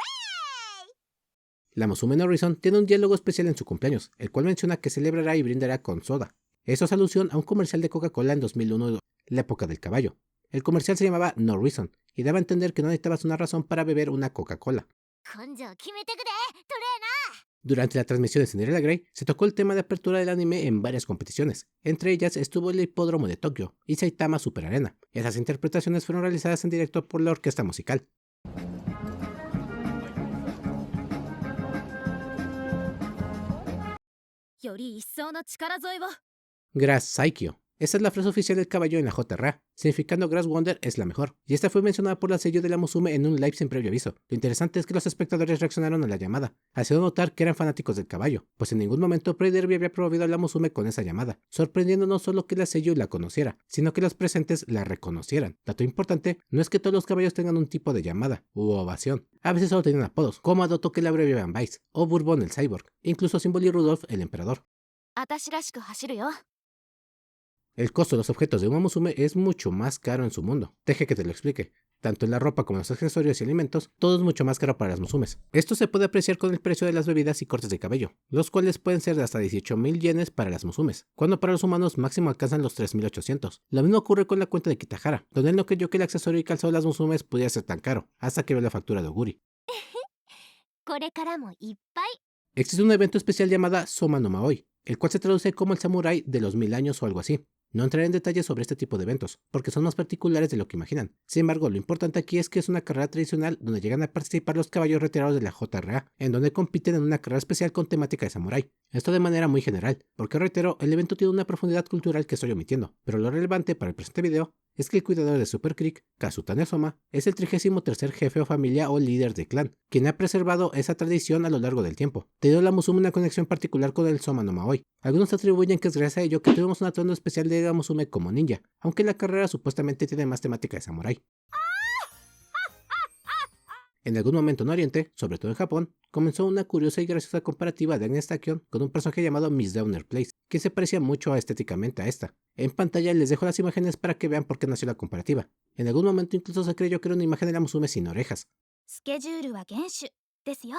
[SPEAKER 1] La Musume no Horizon tiene un diálogo especial en su cumpleaños, el cual menciona que celebrará y brindará con soda. Esto es alusión a un comercial de Coca-Cola en 2001, la época del caballo. El comercial se llamaba No Reason y daba a entender que no necesitabas una razón para beber una Coca-Cola.
[SPEAKER 2] 根性決めてくでトレーナー
[SPEAKER 1] Durante la transmisión de Cinderella Grey, se tocó el tema de apertura del anime en varias competiciones. Entre ellas estuvo el hipódromo de Tokio y Saitama Super Arena. Esas interpretaciones fueron realizadas en directo por la orquesta musical. Grass Saikyo. Esta es la frase oficial del caballo en la JRA, significando Grass Wonder es la mejor, y esta fue mencionada por la sello de la Musume en un live sin previo aviso. Lo interesante es que los espectadores reaccionaron a la llamada, haciendo notar que eran fanáticos del caballo, pues en ningún momento Prey Derby había promovido a la Musume con esa llamada, sorprendiendo no solo que la sello la conociera, sino que los presentes la reconocieran. Dato importante, no es que todos los caballos tengan un tipo de llamada u ovación, a veces solo tenían apodos, como a Doto que la abreviaban Vice, o Bourbon el Cyborg, incluso Symbol y Rudolph el Emperador.
[SPEAKER 2] 私らしく走るよ
[SPEAKER 1] El costo de los objetos de una Musume es mucho más caro en su mundo. Deje que te lo explique. Tanto en la ropa como en los accesorios y alimentos, todo es mucho más caro para las musumes. Esto se puede apreciar con el precio de las bebidas y cortes de cabello, los cuales pueden ser de hasta 18.000 yenes para las musumes, cuando para los humanos máximo alcanzan los 3.800. Lo mismo ocurre con la cuenta de Kitahara, donde él no creyó que el accesorio y calzado de las musumes pudiera ser tan caro, hasta que vio la factura de Oguri.
[SPEAKER 2] これからもいっぱい
[SPEAKER 1] Existe un evento especial llamado Soma no Maoi, el cual se traduce como el samurái de los 1000 años o algo así, No entraré en detalles sobre este tipo de eventos, porque son más particulares de lo que imaginan. Sin embargo, lo importante aquí es que es una carrera tradicional donde llegan a participar los caballos retirados de la JRA, en donde compiten en una carrera especial con temática de samurái. Esto de manera muy general, porque reitero, el evento tiene una profundidad cultural que estoy omitiendo, pero lo relevante para el presente video es que el cuidador de Super Creek, Kazutane Soma, es el 33º jefe o familia o líder de clan, quien ha preservado esa tradición a lo largo del tiempo, teniendo la Musume una conexión particular con el Soma no Maoi. Algunos atribuyen que es gracias a ello que tuvimos un atuendo especial de la Musume como ninja, aunque la carrera supuestamente tiene más temática de samurái. En algún momento en Oriente, sobre todo en Japón, comenzó una curiosa y graciosa comparativa de Agnes Tachyon con un personaje llamado Miss Downer Place, que se parecía mucho estéticamente a esta. En pantalla les dejo las imágenes para que vean por qué nació la comparativa. En algún momento incluso se creyó que era una imagen de la Musume sin orejas.
[SPEAKER 2] スケジュールは厳守ですよ。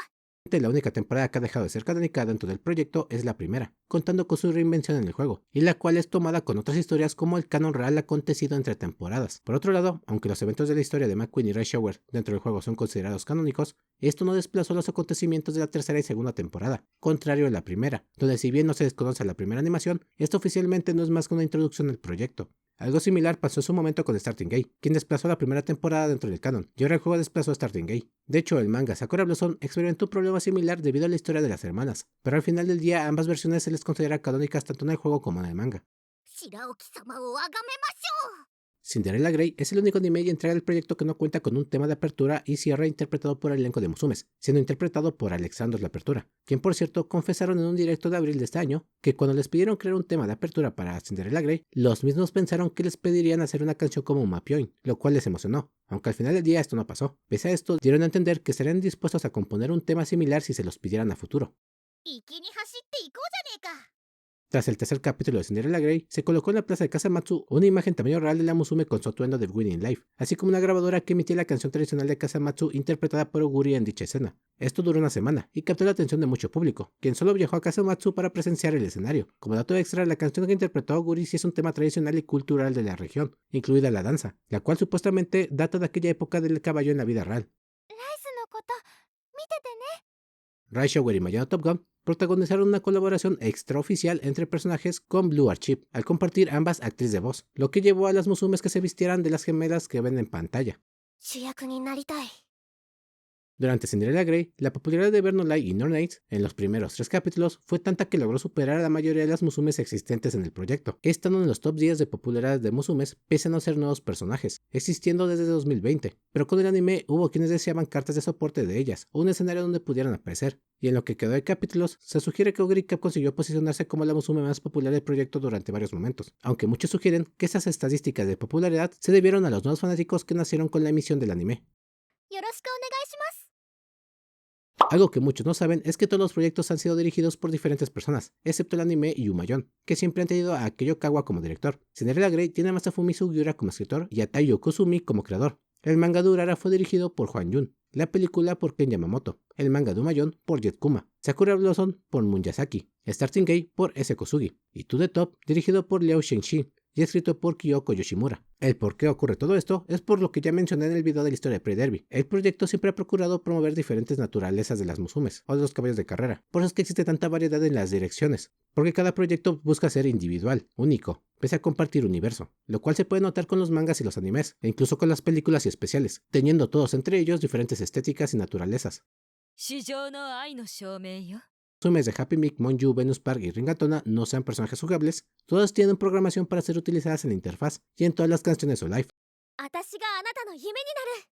[SPEAKER 1] La única temporada que ha dejado de ser canónica dentro del proyecto es la primera, contando con su reinvención en el juego, y la cual es tomada con otras historias como el canon real acontecido entre temporadas. Por otro lado, aunque los eventos de la historia de McQueen y Ray Shower dentro del juego son considerados canónicos, esto no desplazó los acontecimientos de la tercera y segunda temporada, contrario a la primera, donde si bien no se desconoce la primera animación, esto oficialmente no es más que una introducción al proyecto. Algo similar pasó en su momento con Starting Gate, quien desplazó la primera temporada dentro del canon, y ahora el juego desplazó a Starting Gate. De hecho, el manga Sakura Blossom experimentó un problema similar debido a la historia de las hermanas, pero al final del día ambas versiones se les considera canónicas tanto en el juego como en el manga.
[SPEAKER 2] 白沖様を崇めましょう。
[SPEAKER 1] Cinderella Grey es el único anime y entrega del proyecto que no cuenta con un tema de apertura y cierre interpretado por el elenco de Musumes, siendo interpretado por Alexandros la Apertura, quien por cierto confesaron en un directo de abril de este año que cuando les pidieron crear un tema de apertura para Cinderella Grey, los mismos pensaron que les pedirían hacer una canción como Mapioin, lo cual les emocionó, aunque al final del día esto no pasó. Pese a esto, dieron a entender que estarían dispuestos a componer un tema similar si se los pidieran a futuro.
[SPEAKER 2] 粋に走っていこうじゃねえか。
[SPEAKER 1] Tras el tercer capítulo de Cinderella Grey, se colocó en la plaza de Kasamatsu una imagen tamaño real de la Musume con su atuendo de Winning Life, así como una grabadora que emitía la canción tradicional de Kasamatsu interpretada por Oguri en dicha escena. Esto duró una semana y captó la atención de mucho público, quien solo viajó a Kasamatsu para presenciar el escenario. Como dato extra, la canción que interpretó Oguri sí es un tema tradicional y cultural de la región, incluida la danza, la cual supuestamente data de aquella época del caballo en la vida real.
[SPEAKER 2] ライスのこと見ててね。
[SPEAKER 1] Rai Shower y Mayano Top Gun protagonizaron una colaboración extraoficial entre personajes con Blue Archive, al compartir ambas actrices de voz, lo que llevó a las Musumes que se vistieran de las gemelas que ven en pantalla.
[SPEAKER 2] 主役になりたい。
[SPEAKER 1] Durante Cinderella Grey, la popularidad de Bernolai y Nornates en los primeros 3 capítulos fue tanta que logró superar a la mayoría de las Musumes existentes en el proyecto, estando en los top 10 de popularidad de Musumes pese a no ser nuevos personajes, existiendo desde 2020, pero con el anime hubo quienes deseaban cartas de soporte de ellas, o un escenario donde pudieran aparecer, y en lo que quedó de capítulos, se sugiere que Oguri Cap consiguió posicionarse como la Musume más popular del proyecto durante varios momentos, aunque muchos sugieren que esas estadísticas de popularidad se debieron a los nuevos fanáticos que nacieron con la emisión del anime.
[SPEAKER 2] よろしくお願いします。
[SPEAKER 1] Algo que muchos no saben es que todos los proyectos han sido dirigidos por diferentes personas, excepto el anime y Umayon, que siempre han tenido a Akio Kawa como director. Cinderella Grey tiene a Masafumi Sugiura como escritor y a Taiyo Kusumi como creador. El manga de Urara fue dirigido por Juan Yun, la película por Ken Yamamoto, el manga de Umayon por Jet Kuma, Sakura Blossom por Munyasaki, Starting Gate por S. Kosugi, y To The Top dirigido por Liao Shenxi y escrito por Kyoko Yoshimura. El por qué ocurre todo esto es por lo que ya mencioné en el video de la historia de Pre-Derby. El proyecto siempre ha procurado promover diferentes naturalezas de las Musumes o de los caballos de carrera, por eso es que existe tanta variedad en las direcciones, porque cada proyecto busca ser individual, único, pese a compartir universo, lo cual se puede notar con los mangas y los animes, e incluso con las películas y especiales, teniendo todos entre ellos diferentes estéticas y naturalezas.
[SPEAKER 3] 市場の愛の証明よ。
[SPEAKER 1] Musumes de Happy Meal, Monju, Venus Park y Ringatona no sean personajes jugables, todas tienen programación para ser utilizadas en la interfaz y en todas las canciones o live.
[SPEAKER 2] 私があなたの夢になる。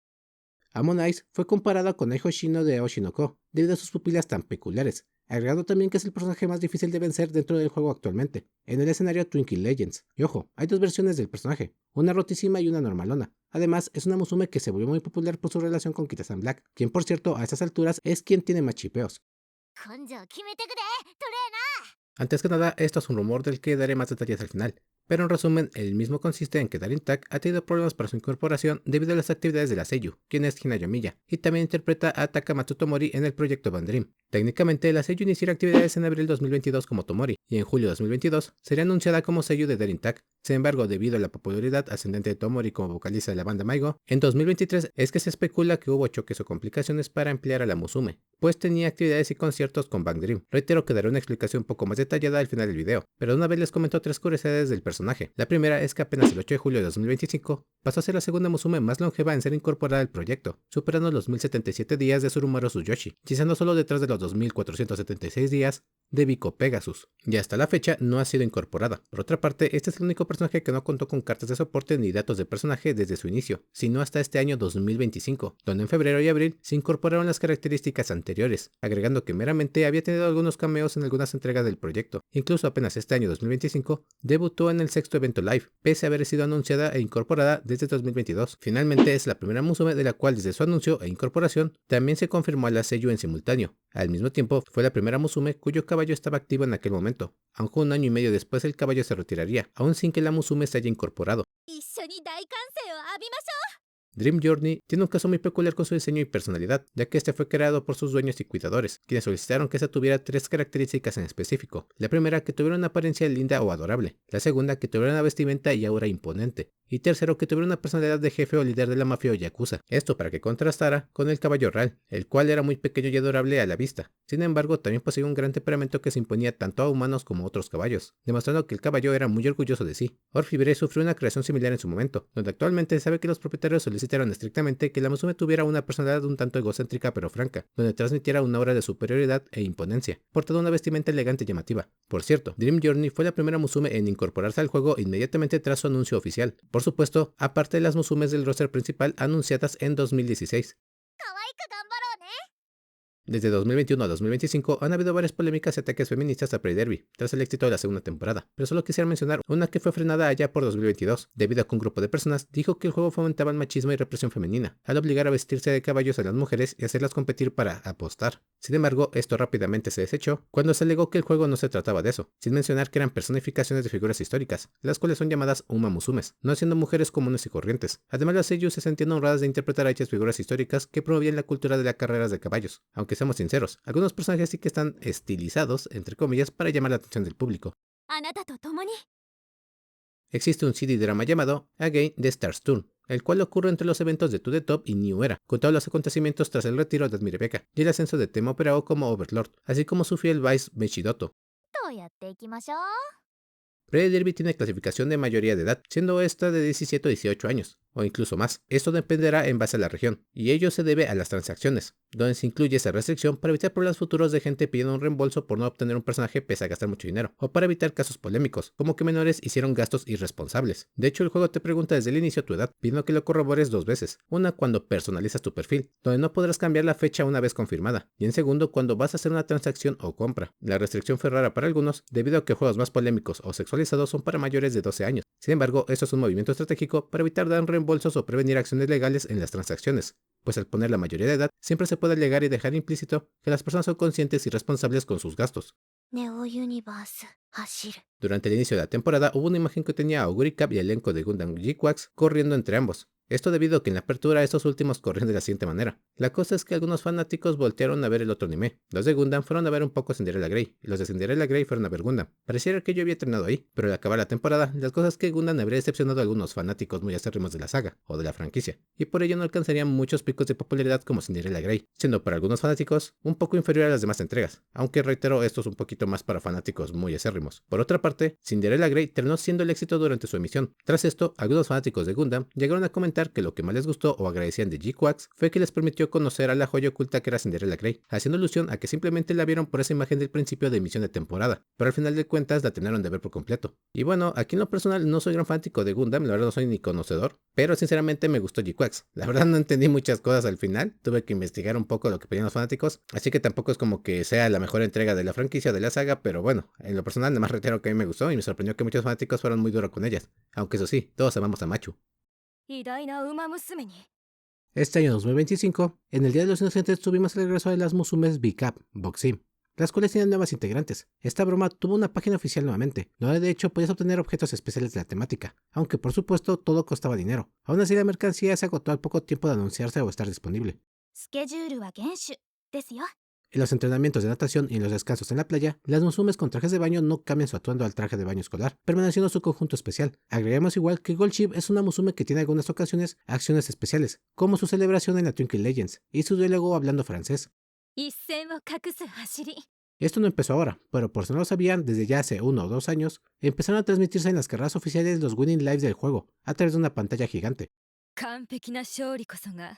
[SPEAKER 1] Amon Ice fue comparada con Eiho Shino de Oshinoko debido a sus pupilas tan peculiares, agregando también que es el personaje más difícil de vencer dentro del juego actualmente, en el escenario Twinkle Legends. Y ojo, hay dos versiones del personaje, una rotísima y una normalona. Además, es una Musume que se volvió muy popular por su relación con Kita-san Black, quien por cierto a estas alturas es quien tiene más chipeos.
[SPEAKER 2] 根性決めてくで、トレーナー。
[SPEAKER 1] Antes que nada, esto es un rumor del que daré más detalles al final, pero en resumen, el mismo consiste en que Darin Tak ha tenido problemas para su incorporación debido a las actividades de la seiyuu, quien es Hina Yomiya, y también interpreta a Takamatsu Tomori en el proyecto Band Dream. Técnicamente, la seiyuu iniciará actividades en abril 2022 como Tomori, y en julio 2022 sería anunciada como seiyuu de Darin Tak. Sin embargo, debido a la popularidad ascendente de Tomori como vocalista de la banda Maigo, en 2023 es que se especula que hubo choques o complicaciones para emplear a la Musume, pues tenía actividades y conciertos con Band Dream. Reitero que daré una explicación un poco más detallada al final del video, pero una vez les comento 3 curiosidades del personaje. personaje. La primera es que apenas el 8 de julio de 2025 pasó a ser la segunda Musume más longeva en ser incorporada al proyecto, superando los 1077 días de Tsurumaru Tsuyoshi, quizá solo detrás de los 2476 días de Biko Pegasus, y hasta la fecha no ha sido incorporada. Por otra parte, este es el único personaje que no contó con cartas de soporte ni datos de personaje desde su inicio, sino hasta este año 2025, donde en febrero y abril se incorporaron las características anteriores, agregando que meramente había tenido algunos cameos en algunas entregas del proyecto. Incluso apenas este año 2025 debutó en el sexto evento live, pese a haber sido anunciada e incorporada desde 2022. Finalmente es la primera Musume de la cual desde su anuncio e incorporación también se confirmó a la seiyuu en simultáneo. Al mismo tiempo fue la primera Musume cuyo caballo estaba activo en aquel momento, aunque un año y medio después el caballo se retiraría, aún sin que la Musume se haya incorporado.
[SPEAKER 2] 一緒に大歓声を浴びましょ
[SPEAKER 1] Dream Journey tiene un caso muy peculiar con su diseño y personalidad, ya que este fue creado por sus dueños y cuidadores, quienes solicitaron que esta tuviera tres características en específico. La primera, que tuviera una apariencia linda o adorable. La segunda, que tuviera una vestimenta y aura imponente. Y tercero, que tuviera una personalidad de jefe o líder de la mafia o yakuza. Esto para que contrastara con el caballo real, el cual era muy pequeño y adorable a la vista. Sin embargo, también poseía un gran temperamento que se imponía tanto a humanos como a otros caballos, demostrando que el caballo era muy orgulloso de sí. Orfibre sufrió una creación similar en su momento, donde actualmente sabe que los propietarios solicitaron estrictamente que la Musume tuviera una personalidad un tanto egocéntrica pero franca, donde transmitiera una aura de superioridad e imponencia, portando una vestimenta elegante y llamativa. Por cierto, Dream Journey fue la primera Musume en incorporarse al juego inmediatamente tras su anuncio oficial. Por supuesto, aparte de las Musumes del roster principal anunciadas en 2016.
[SPEAKER 2] う可愛く頑張ろうね
[SPEAKER 1] Desde 2021 a 2025 han habido varias polémicas y ataques feministas a Prey Derby, tras el éxito de la segunda temporada, pero solo quisiera mencionar una que fue frenada allá por 2022, debido a que un grupo de personas dijo que el juego fomentaba el machismo y represión femenina, al obligar a vestirse de caballos a las mujeres y hacerlas competir para apostar. Sin embargo, esto rápidamente se desechó cuando se alegó que el juego no se trataba de eso, sin mencionar que eran personificaciones de figuras históricas, las cuales son llamadas Uma Musumes, no siendo mujeres comunes y corrientes. Además, las seiyuu se sentían honradas de interpretar a dichas figuras históricas que promovían la cultura de las carreras de caballos, aunque seamos sinceros, algunos personajes sí que están estilizados, entre comillas, para llamar la atención del público.
[SPEAKER 2] あなたと共に
[SPEAKER 1] Existe un CD drama llamado Again the Stars Turn, el cual ocurre entre los eventos de To The Top y New Era, con todos los acontecimientos tras el retiro de Admire Becca y el ascenso de Tema Operao como Overlord, así como su fiel vice Mechidoto.
[SPEAKER 2] どうやっていきましょう
[SPEAKER 1] Prey Derby tiene clasificación de mayoría de edad, siendo esta de 17 o 18 años, o incluso más. Esto dependerá en base a la región, y ello se debe a las transacciones, donde se incluye esa restricción para evitar problemas futuros de gente pidiendo un reembolso por no obtener un personaje pese a gastar mucho dinero, o para evitar casos polémicos, como que menores hicieron gastos irresponsables. De hecho, el juego te pregunta desde el inicio tu edad, pidiendo que lo corrobores dos veces, una cuando personalizas tu perfil, donde no podrás cambiar la fecha una vez confirmada, y en segundo cuando vas a hacer una transacción o compra. La restricción fue rara para algunos, debido a que juegos más polémicos o sexualizados son para mayores de 12 años. Sin embargo, esto es un movimiento estratégico para evitar dar reembolsos o prevenir acciones legales en las transacciones, pues al poner la mayoría de edad, siempre se puede alegar y dejar implícito que las personas son conscientes y responsables con sus gastos.
[SPEAKER 2] ネオユニバース走る
[SPEAKER 1] Durante el inicio de la temporada hubo una imagen que tenía a Oguri Cap y el elenco de Gundam G-Quacks corriendo entre ambos. Esto debido a que en la apertura estos últimos corrían de la siguiente manera. La cosa es que algunos fanáticos voltearon a ver el otro anime. Los de Gundam fueron a ver un poco Cinderella Grey, y los de Cinderella Grey fueron a ver Gundam. Pareciera que yo había entrenado ahí, pero al acabar la temporada, las cosas es que Gundam habría decepcionado a algunos fanáticos muy acérrimos de la saga, o de la franquicia, y por ello no alcanzarían muchos picos de popularidad como Cinderella Grey, siendo para algunos fanáticos un poco inferior a las demás entregas, aunque reitero, esto es un poquito más para fanáticos muy acérrimos. Por otra parte, Cinderella Grey terminó siendo el éxito durante su emisión. Tras esto, algunos fanáticos de Gundam llegaron a comentar que lo que más les gustó o agradecían de G-Quacks fue que les permitió conocer a la joya oculta que era Cinderella Grey, haciendo alusión a que simplemente la vieron por esa imagen del principio de emisión de temporada, pero al final de cuentas la terminaron de ver por completo. Y bueno, aquí en lo personal no soy gran fanático de Gundam, la verdad no soy ni conocedor, pero sinceramente me gustó G-Quacks. La verdad no entendí muchas cosas al final, tuve que investigar un poco lo que pedían los fanáticos, así que tampoco es como que sea la mejor entrega de la franquicia o de la saga, pero bueno, en lo personal nada más reitero que a mí me gustó y me sorprendió que muchos fanáticos fueran muy duros con ellas, aunque eso sí, todos amamos a Machu.
[SPEAKER 3] 偉大な馬娘に
[SPEAKER 1] Este año 2025, en el Día de los Inocentes tuvimos el regreso de las Musumes B-Cap, Boxim, las cuales tienen nuevas integrantes. Esta broma tuvo una página oficial nuevamente, donde de hecho podías obtener objetos especiales de la temática, aunque por supuesto todo costaba dinero. Aún así la mercancía se agotó al poco tiempo de anunciarse o estar disponible.
[SPEAKER 2] スケジュールは厳守ですよ
[SPEAKER 1] En los entrenamientos de natación y en los descansos en la playa, las Musumes con trajes de baño no cambian su atuendo al traje de baño escolar, permaneciendo su conjunto especial. Agregamos igual que Gold Ship es una Musume que tiene en algunas ocasiones acciones especiales, como su celebración en la Twinkle Legends y su diálogo hablando francés.
[SPEAKER 2] 一線を画す走り
[SPEAKER 1] Esto no empezó ahora, pero por si no lo sabían, desde ya hace 1 o 2 años, empezaron a transmitirse en las carreras oficiales los winning lives del juego, a través de una pantalla gigante.
[SPEAKER 3] 完璧な勝利こそが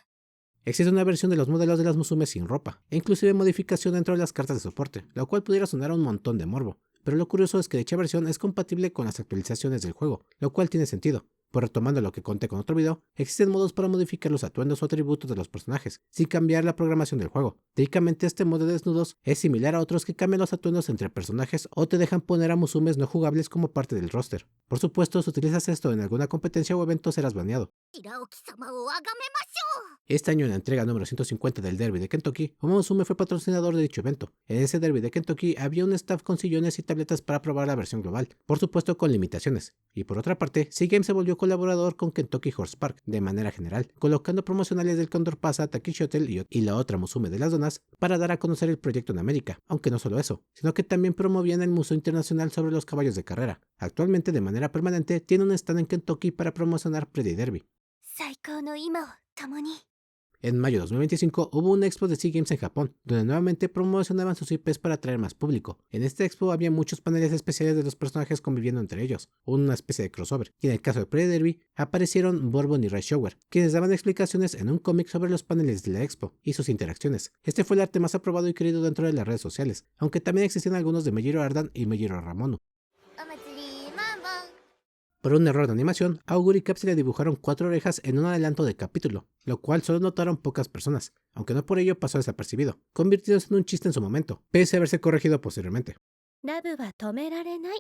[SPEAKER 1] Existe una versión de los modelos de las Musume sin ropa, e inclusive modificación dentro de las cartas de soporte, lo cual pudiera sonar a un montón de morbo, pero lo curioso es que dicha versión es compatible con las actualizaciones del juego, lo cual tiene sentido. Pues retomando lo que conté con otro video, existen modos para modificar los atuendos o atributos de los personajes, sin cambiar la programación del juego. Técnicamente este modo de desnudos es similar a otros que cambian los atuendos entre personajes o te dejan poner a Musumes no jugables como parte del roster. Por supuesto, si utilizas esto en alguna competencia o evento serás baneado.
[SPEAKER 2] 平置様をあがめましょう。
[SPEAKER 1] Este año en la entrega número 150 del Derby de Kentucky, Momosume fue patrocinador de dicho evento. En ese Derby de Kentucky había un staff con sillones y tabletas para probar la versión global, por supuesto con limitaciones. Y por otra parte, Seagame se volvió colaborador con Kentucky Horse Park de manera general, colocando promocionales del Condor Pasa, Takishi Hotel y la otra Musume de las donas para dar a conocer el proyecto en América, aunque no solo eso, sino que también promovían el Museo Internacional sobre los caballos de carrera. Actualmente de manera permanente tiene un stand en Kentucky para promocionar Predy Derby.
[SPEAKER 2] 最高の今を共に。
[SPEAKER 1] En mayo de 2025 hubo una expo de SeaGames en Japón, donde nuevamente promocionaban sus IPs para atraer más público. En esta expo había muchos paneles especiales de los personajes conviviendo entre ellos, una especie de crossover, y en el caso de Predy Derby aparecieron Bourbon y Ray Shower, quienes daban explicaciones en un cómic sobre los paneles de la expo y sus interacciones. Este fue el arte más aprobado y querido dentro de las redes sociales, aunque también existían algunos de Meijiro Ardan y Meijiro Ramonu.
[SPEAKER 2] お祭りマンボン。
[SPEAKER 1] Por un error de animación, a Oguri Cap se le dibujaron 4 orejas en un adelanto de capítulo, lo cual solo notaron pocas personas, aunque no por ello pasó desapercibido, convirtiéndose en un chiste en su momento, pese a haberse corregido posteriormente.
[SPEAKER 2] ラブは止められない。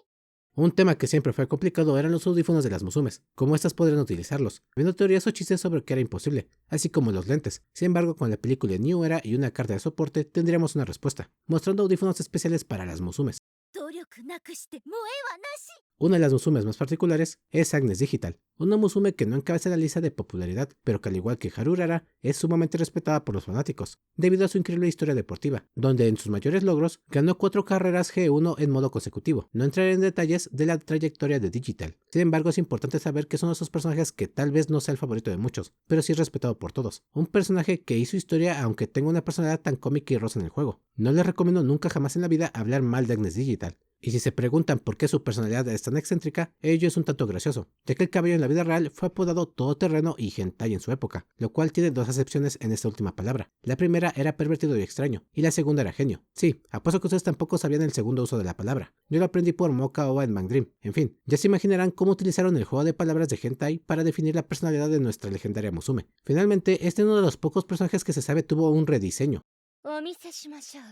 [SPEAKER 1] Un tema que siempre fue complicado eran los audífonos de las Musumes, cómo estas podrían utilizarlos, habiendo teorías o chistes sobre que era imposible, así como los lentes. Sin embargo, con la película New Era y una carta de soporte tendríamos una respuesta, mostrando audífonos especiales para las Musumes.
[SPEAKER 2] 努力なくして萌えはなし。
[SPEAKER 1] Una de las Musumes más particulares es Agnes Digital, una Musume que no encabeza la lista de popularidad, pero que al igual que Haru Urara, es sumamente respetada por los fanáticos, debido a su increíble historia deportiva, donde en sus mayores logros ganó 4 carreras G1 en modo consecutivo. No entraré en detalles de la trayectoria de Digital. Sin embargo, es importante saber que son esos personajes que tal vez no sea el favorito de muchos, pero sí respetado por todos. Un personaje que hizo historia aunque tenga una personalidad tan cómica y rosa en el juego. No les recomiendo nunca jamás en la vida hablar mal de Agnes Digital. Y si se preguntan por qué su personalidad es tan excéntrica, ello es un tanto gracioso, ya que el cabello en la vida real fue apodado todoterreno y hentai en su época, lo cual tiene 2 acepciones en esta última palabra. La primera era pervertido y extraño, y la segunda era genio. Sí, apuesto que ustedes tampoco sabían el segundo uso de la palabra. Yo lo aprendí por Moka Oba en Dream. En fin, ya se imaginarán cómo utilizaron el juego de palabras de hentai para definir la personalidad de nuestra legendaria Musume. Finalmente, este uno de los pocos personajes que se sabe tuvo un rediseño.
[SPEAKER 2] お見せしましょう。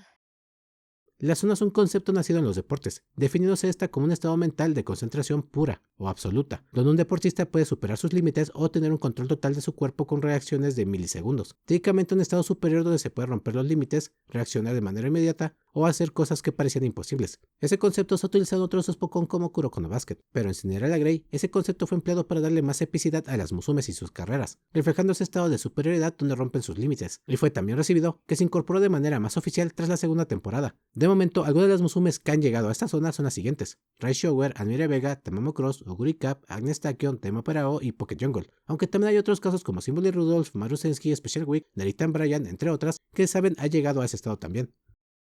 [SPEAKER 1] La zona es un concepto nacido en los deportes, definiéndose esta como un estado mental de concentración pura o absoluta, donde un deportista puede superar sus límites o tener un control total de su cuerpo con reacciones de milisegundos. Típicamente un estado superior donde se puede romper los límites, reaccionar de manera inmediata o hacer cosas que parecían imposibles. Ese concepto se ha utilizado en otros Spokon como Kuroko no Basket, pero en Cinderella Grey ese concepto fue empleado para darle más epicidad a las Musumes y sus carreras, reflejando ese estado de superioridad donde rompen sus límites, y fue también recibido que se incorporó de manera más oficial tras la segunda temporada. De momento, algunas de las Musumes que han llegado a esta zona son las siguientes: Rai Shower, Anmire Vega, Tamamo Cross, Oguri Cap, Agnes Tachyon, Tema Parao y Pocket Jungle, aunque también hay otros casos como Symbol Rudolph, Maru Sensky, Special Week, Narita Bryan, entre otras, que saben ha llegado a ese estado también.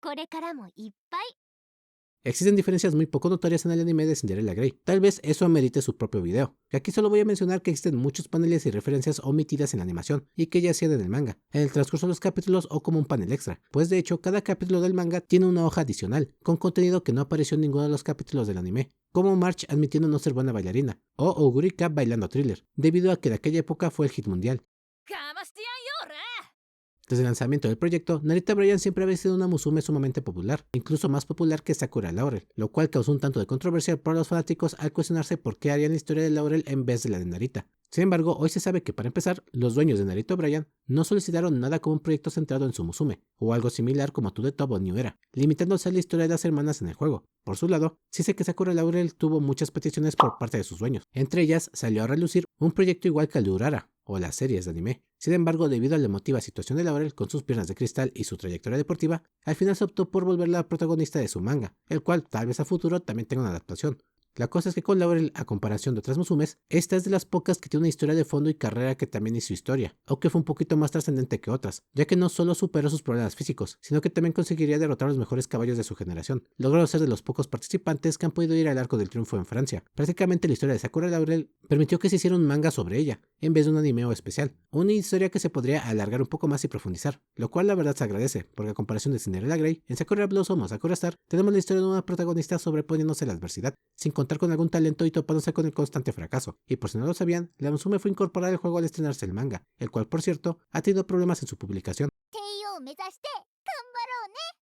[SPEAKER 2] これからもいっぱい。
[SPEAKER 1] Existen diferencias muy poco notorias en el anime de Cinderella Grey, tal vez eso amerite su propio video. Aquí solo voy a mencionar que existen muchos paneles y referencias omitidas en la animación, y que ya sean en el manga, en el transcurso de los capítulos o como un panel extra, pues de hecho cada capítulo del manga tiene una hoja adicional, con contenido que no apareció en ninguno de los capítulos del anime, como March admitiendo no ser buena bailarina, o Oguri Cap bailando Thriller, debido a que de aquella época fue el hit mundial.
[SPEAKER 3] かましてやんよら
[SPEAKER 1] Desde el lanzamiento del proyecto, Narita Bryan siempre había sido una Musume sumamente popular, incluso más popular que Sakura Laurel, lo cual causó un tanto de controversia para los fanáticos al cuestionarse por qué harían la historia de Laurel en vez de la de Narita. Sin embargo, hoy se sabe que para empezar, los dueños de Narita Bryan no solicitaron nada como un proyecto centrado en su Musume, o algo similar como To The Top o New Era, limitándose a la historia de las hermanas en el juego. Por su lado, sí sé que Sakura Laurel tuvo muchas peticiones por parte de sus dueños. Entre ellas, salió a relucir un proyecto igual que el de Urara, o las series de anime. Sin embargo, debido a la emotiva situación de Laurel con sus piernas de cristal y su trayectoria deportiva, al final se optó por volverla protagonista de su manga, el cual tal vez a futuro también tenga una adaptación. La cosa es que con Laurel, a comparación de otras Musumes, esta es de las pocas que tiene una historia de fondo y carrera que también hizo historia, aunque fue un poquito más trascendente que otras, ya que no solo superó sus problemas físicos, sino que también conseguiría derrotar a los mejores caballos de su generación. Logró ser de los pocos participantes que han podido ir al Arco del Triunfo en Francia. Prácticamente la historia de Sakura Laurel permitió que se hiciera un manga sobre ella, en vez de un anime o especial, una historia que se podría alargar un poco más y profundizar, lo cual la verdad se agradece, porque a comparación de Cinderella Grey, en Sakura Blossom o Sakura Star, tenemos la historia de una protagonista sobreponiéndose a la adversidad, sin contar con algún talento y topándose con el constante fracaso. Y por si no lo sabían, la Musume fue incorporada al juego al estrenarse el manga, el cual por cierto ha tenido problemas en su publicación.
[SPEAKER 2] 帝王を目指して頑張ろうね。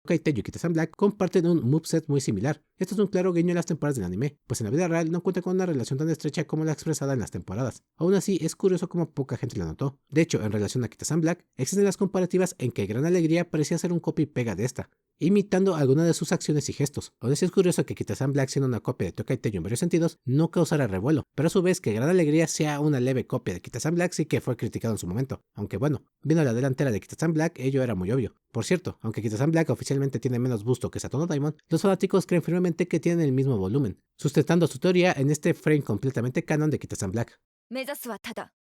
[SPEAKER 1] Kaiteyu y Kita-san Black comparten un moveset muy similar. Esto es un claro guiño a las temporadas del anime, pues en la vida real no cuentan con una relación tan estrecha como la expresada en las temporadas. Aún así, es curioso como poca gente la notó. De hecho, en relación a Kita-san Black, existen las comparativas en que Gran Alegría parecía ser un copy y pega de esta, imitando algunas de sus acciones y gestos. Aún así es curioso que Kita-san Black, siendo una copia de Tokai Teyu en varios sentidos, no causara revuelo, pero a su vez que Gran Alegría sea una leve copia de Kita-san Black sí que fue criticado en su momento, aunque bueno, viendo a la delantera de Kita-san Black ello era muy obvio. Por cierto, aunque Kita-san Black oficialmente tiene menos busto que Satono Daimon, los fanáticos creen firmemente que tienen el mismo volumen, sustentando su teoría en este frame completamente canon de Kita-san Black.
[SPEAKER 3] 目指すはただ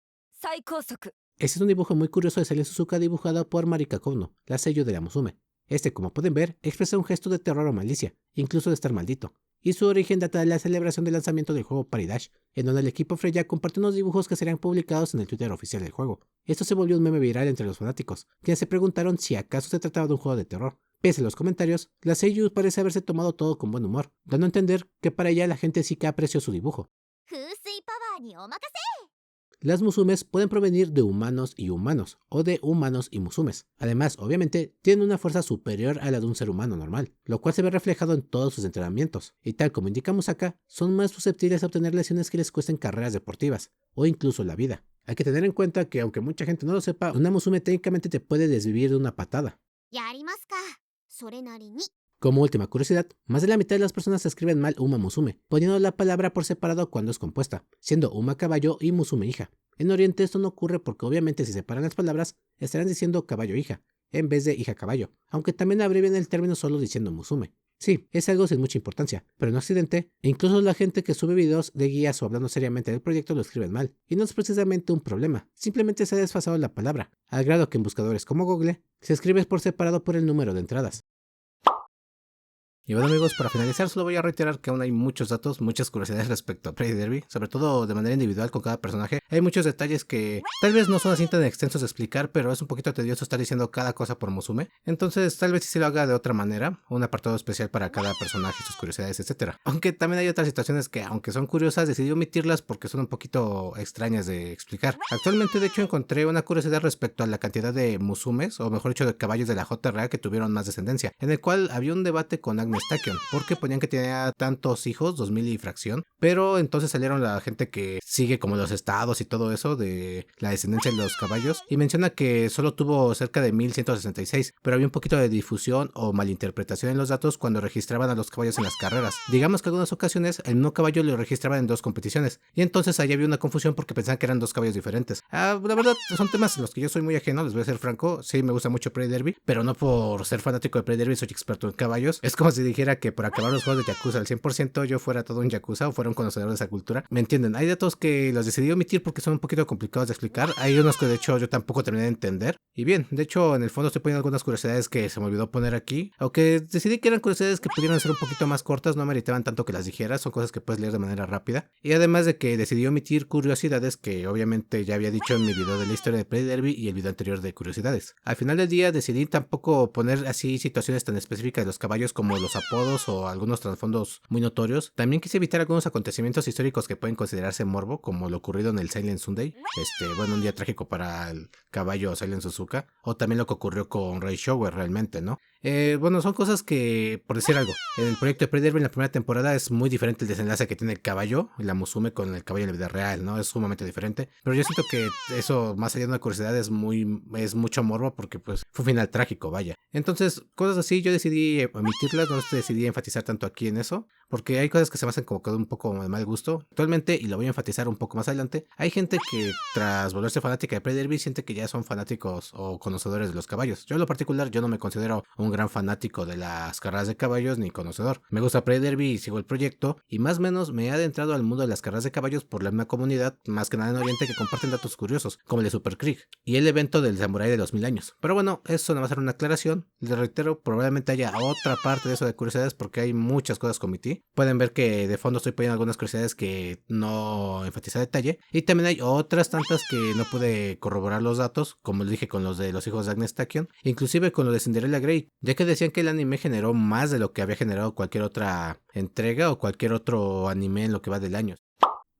[SPEAKER 3] 最高速。
[SPEAKER 1] Este es un dibujo muy curioso de Seilen Suzuka dibujado por Marika Kono, la sello de la Musume. Este, como pueden ver, expresa un gesto de terror o malicia, incluso de estar maldito, y su origen data de la celebración del lanzamiento del juego Paridash, en donde el equipo Freya compartió unos dibujos que serían publicados en el Twitter oficial del juego. Esto se volvió un meme viral entre los fanáticos, quienes se preguntaron si acaso se trataba de un juego de terror. Pese a los comentarios, la seiyuu parece haberse tomado todo con buen humor, dando a entender que para ella la gente sí que apreció su dibujo.
[SPEAKER 2] 風水パワーにお任せ。
[SPEAKER 1] Las musumes pueden provenir de humanos y humanos, o de humanos y musumes. Además, obviamente, tienen una fuerza superior a la de un ser humano normal, lo cual se ve reflejado en todos sus entrenamientos, y tal como indica Musaka, son más susceptibles a obtener lesiones que les cuesten carreras deportivas, o incluso la vida. Hay que tener en cuenta que aunque mucha gente no lo sepa, una musume técnicamente te puede desvivir de una patada.
[SPEAKER 2] やりますか。それなりに。
[SPEAKER 1] Como última curiosidad, más de la mitad de las personas escriben mal Uma Musume, poniendo la palabra por separado cuando es compuesta, siendo Uma caballo y Musume hija. En Oriente esto no ocurre porque obviamente si separan las palabras, estarán diciendo caballo hija, en vez de hija caballo, aunque también abrevian el término solo diciendo Musume. Sí, es algo sin mucha importancia, pero en Occidente, incluso la gente que sube videos de guías o hablando seriamente del proyecto lo escriben mal, y no es precisamente un problema, simplemente se ha desfasado la palabra, al grado que en buscadores como Google, se escribe por separado por el número de entradas. Y bueno amigos, para finalizar solo voy a reiterar que aún hay muchos datos, muchas curiosidades respecto a Pretty Derby, sobre todo de manera individual con cada personaje. Hay muchos detalles que tal vez no son así tan extensos de explicar, pero es un poquito tedioso estar diciendo cada cosa por Musume. Entonces tal vez sí se lo haga de otra manera, un apartado especial para cada personaje, sus curiosidades, etc. Aunque también hay otras situaciones que aunque son curiosas decidí omitirlas porque son un poquito extrañas de explicar. Actualmente de hecho encontré una curiosidad respecto a la cantidad de Musumes, o mejor dicho de caballos de la JRA que tuvieron más descendencia, en el cual había un debate con Agnes Tachyon, porque ponían que tenía tantos hijos, 2000 y fracción, pero entonces salieron la gente que sigue como los estados y todo eso de la descendencia de los caballos, y menciona que solo tuvo cerca de 1166, pero había un poquito de difusión o malinterpretación en los datos cuando registraban a los caballos en las carreras. Digamos que en algunas ocasiones el mismo caballo lo registraban en dos competiciones, y entonces ahí había una confusión porque pensaban que eran dos caballos diferentes. La verdad son temas en los que yo soy muy ajeno, les voy a ser franco, sí me gusta mucho Pretty Derby, pero no por ser fanático de Pretty Derby soy experto en caballos. Es como si dijera que por acabar los juegos de Yakuza al 100% yo fuera todo un Yakuza o fuera un conocedor de esa cultura. ¿Me entienden? Hay datos que los decidí omitir porque son un poquito complicados de explicar. Hay unos que de hecho yo tampoco terminé de entender. Y bien, de hecho en el fondo estoy poniendo algunas curiosidades que se me olvidó poner aquí. Aunque decidí que eran curiosidades que pudieran ser un poquito más cortas, no meritaban tanto que las dijera. Son cosas que puedes leer de manera rápida. Y además de que decidí omitir curiosidades que obviamente ya había dicho en mi video de la historia de Pretty Derby y el video anterior de curiosidades. Al final del día decidí tampoco poner así situaciones tan específicas de los caballos como los apodos o algunos trasfondos muy notorios. También quise evitar algunos acontecimientos históricos que pueden considerarse morbo, como lo ocurrido en el Silent Sunday, un día trágico para el caballo Silent Suzuka, o también lo que ocurrió con Ray Shower realmente, ¿no? Son cosas que, por decir algo, en el proyecto de Pretty Derby en la primera temporada es muy diferente el desenlace que tiene el caballo, la Musume con el caballo en la vida real, ¿no? Es sumamente diferente, pero yo siento que eso, más allá de una curiosidad, es mucho morbo porque pues fue un final trágico, vaya. Entonces, cosas así yo decidí omitirlas, no decidí enfatizar tanto aquí en eso, porque hay cosas que se me hacen como que un poco de mal gusto. Actualmente, y lo voy a enfatizar un poco más adelante, hay gente que tras volverse fanática de Pride Derby siente que ya son fanáticos o conocedores de los caballos. Yo en lo particular, yo no me considero un gran fanático de las carreras de caballos ni conocedor. Me gusta Pride Derby y sigo el proyecto, y más o menos me he adentrado al mundo de las carreras de caballos por la misma comunidad, más que nada en Oriente, que comparten datos curiosos, como el de Super Krieg y el evento del Samurai de los 1000 años. Pero bueno, eso no va a ser una aclaración. Les reitero, probablemente haya otra parte de eso de curiosidades porque hay muchas cosas que omití. Pueden ver que de fondo estoy poniendo algunas curiosidades que no enfatiza a detalle, y también hay otras tantas que no pude corroborar los datos, como les dije con los de los hijos de Agnes Tachyon, inclusive con lo de Cinderella Grey, ya que decían que el anime generó más de lo que había generado cualquier otra entrega o cualquier otro anime en lo que va del año.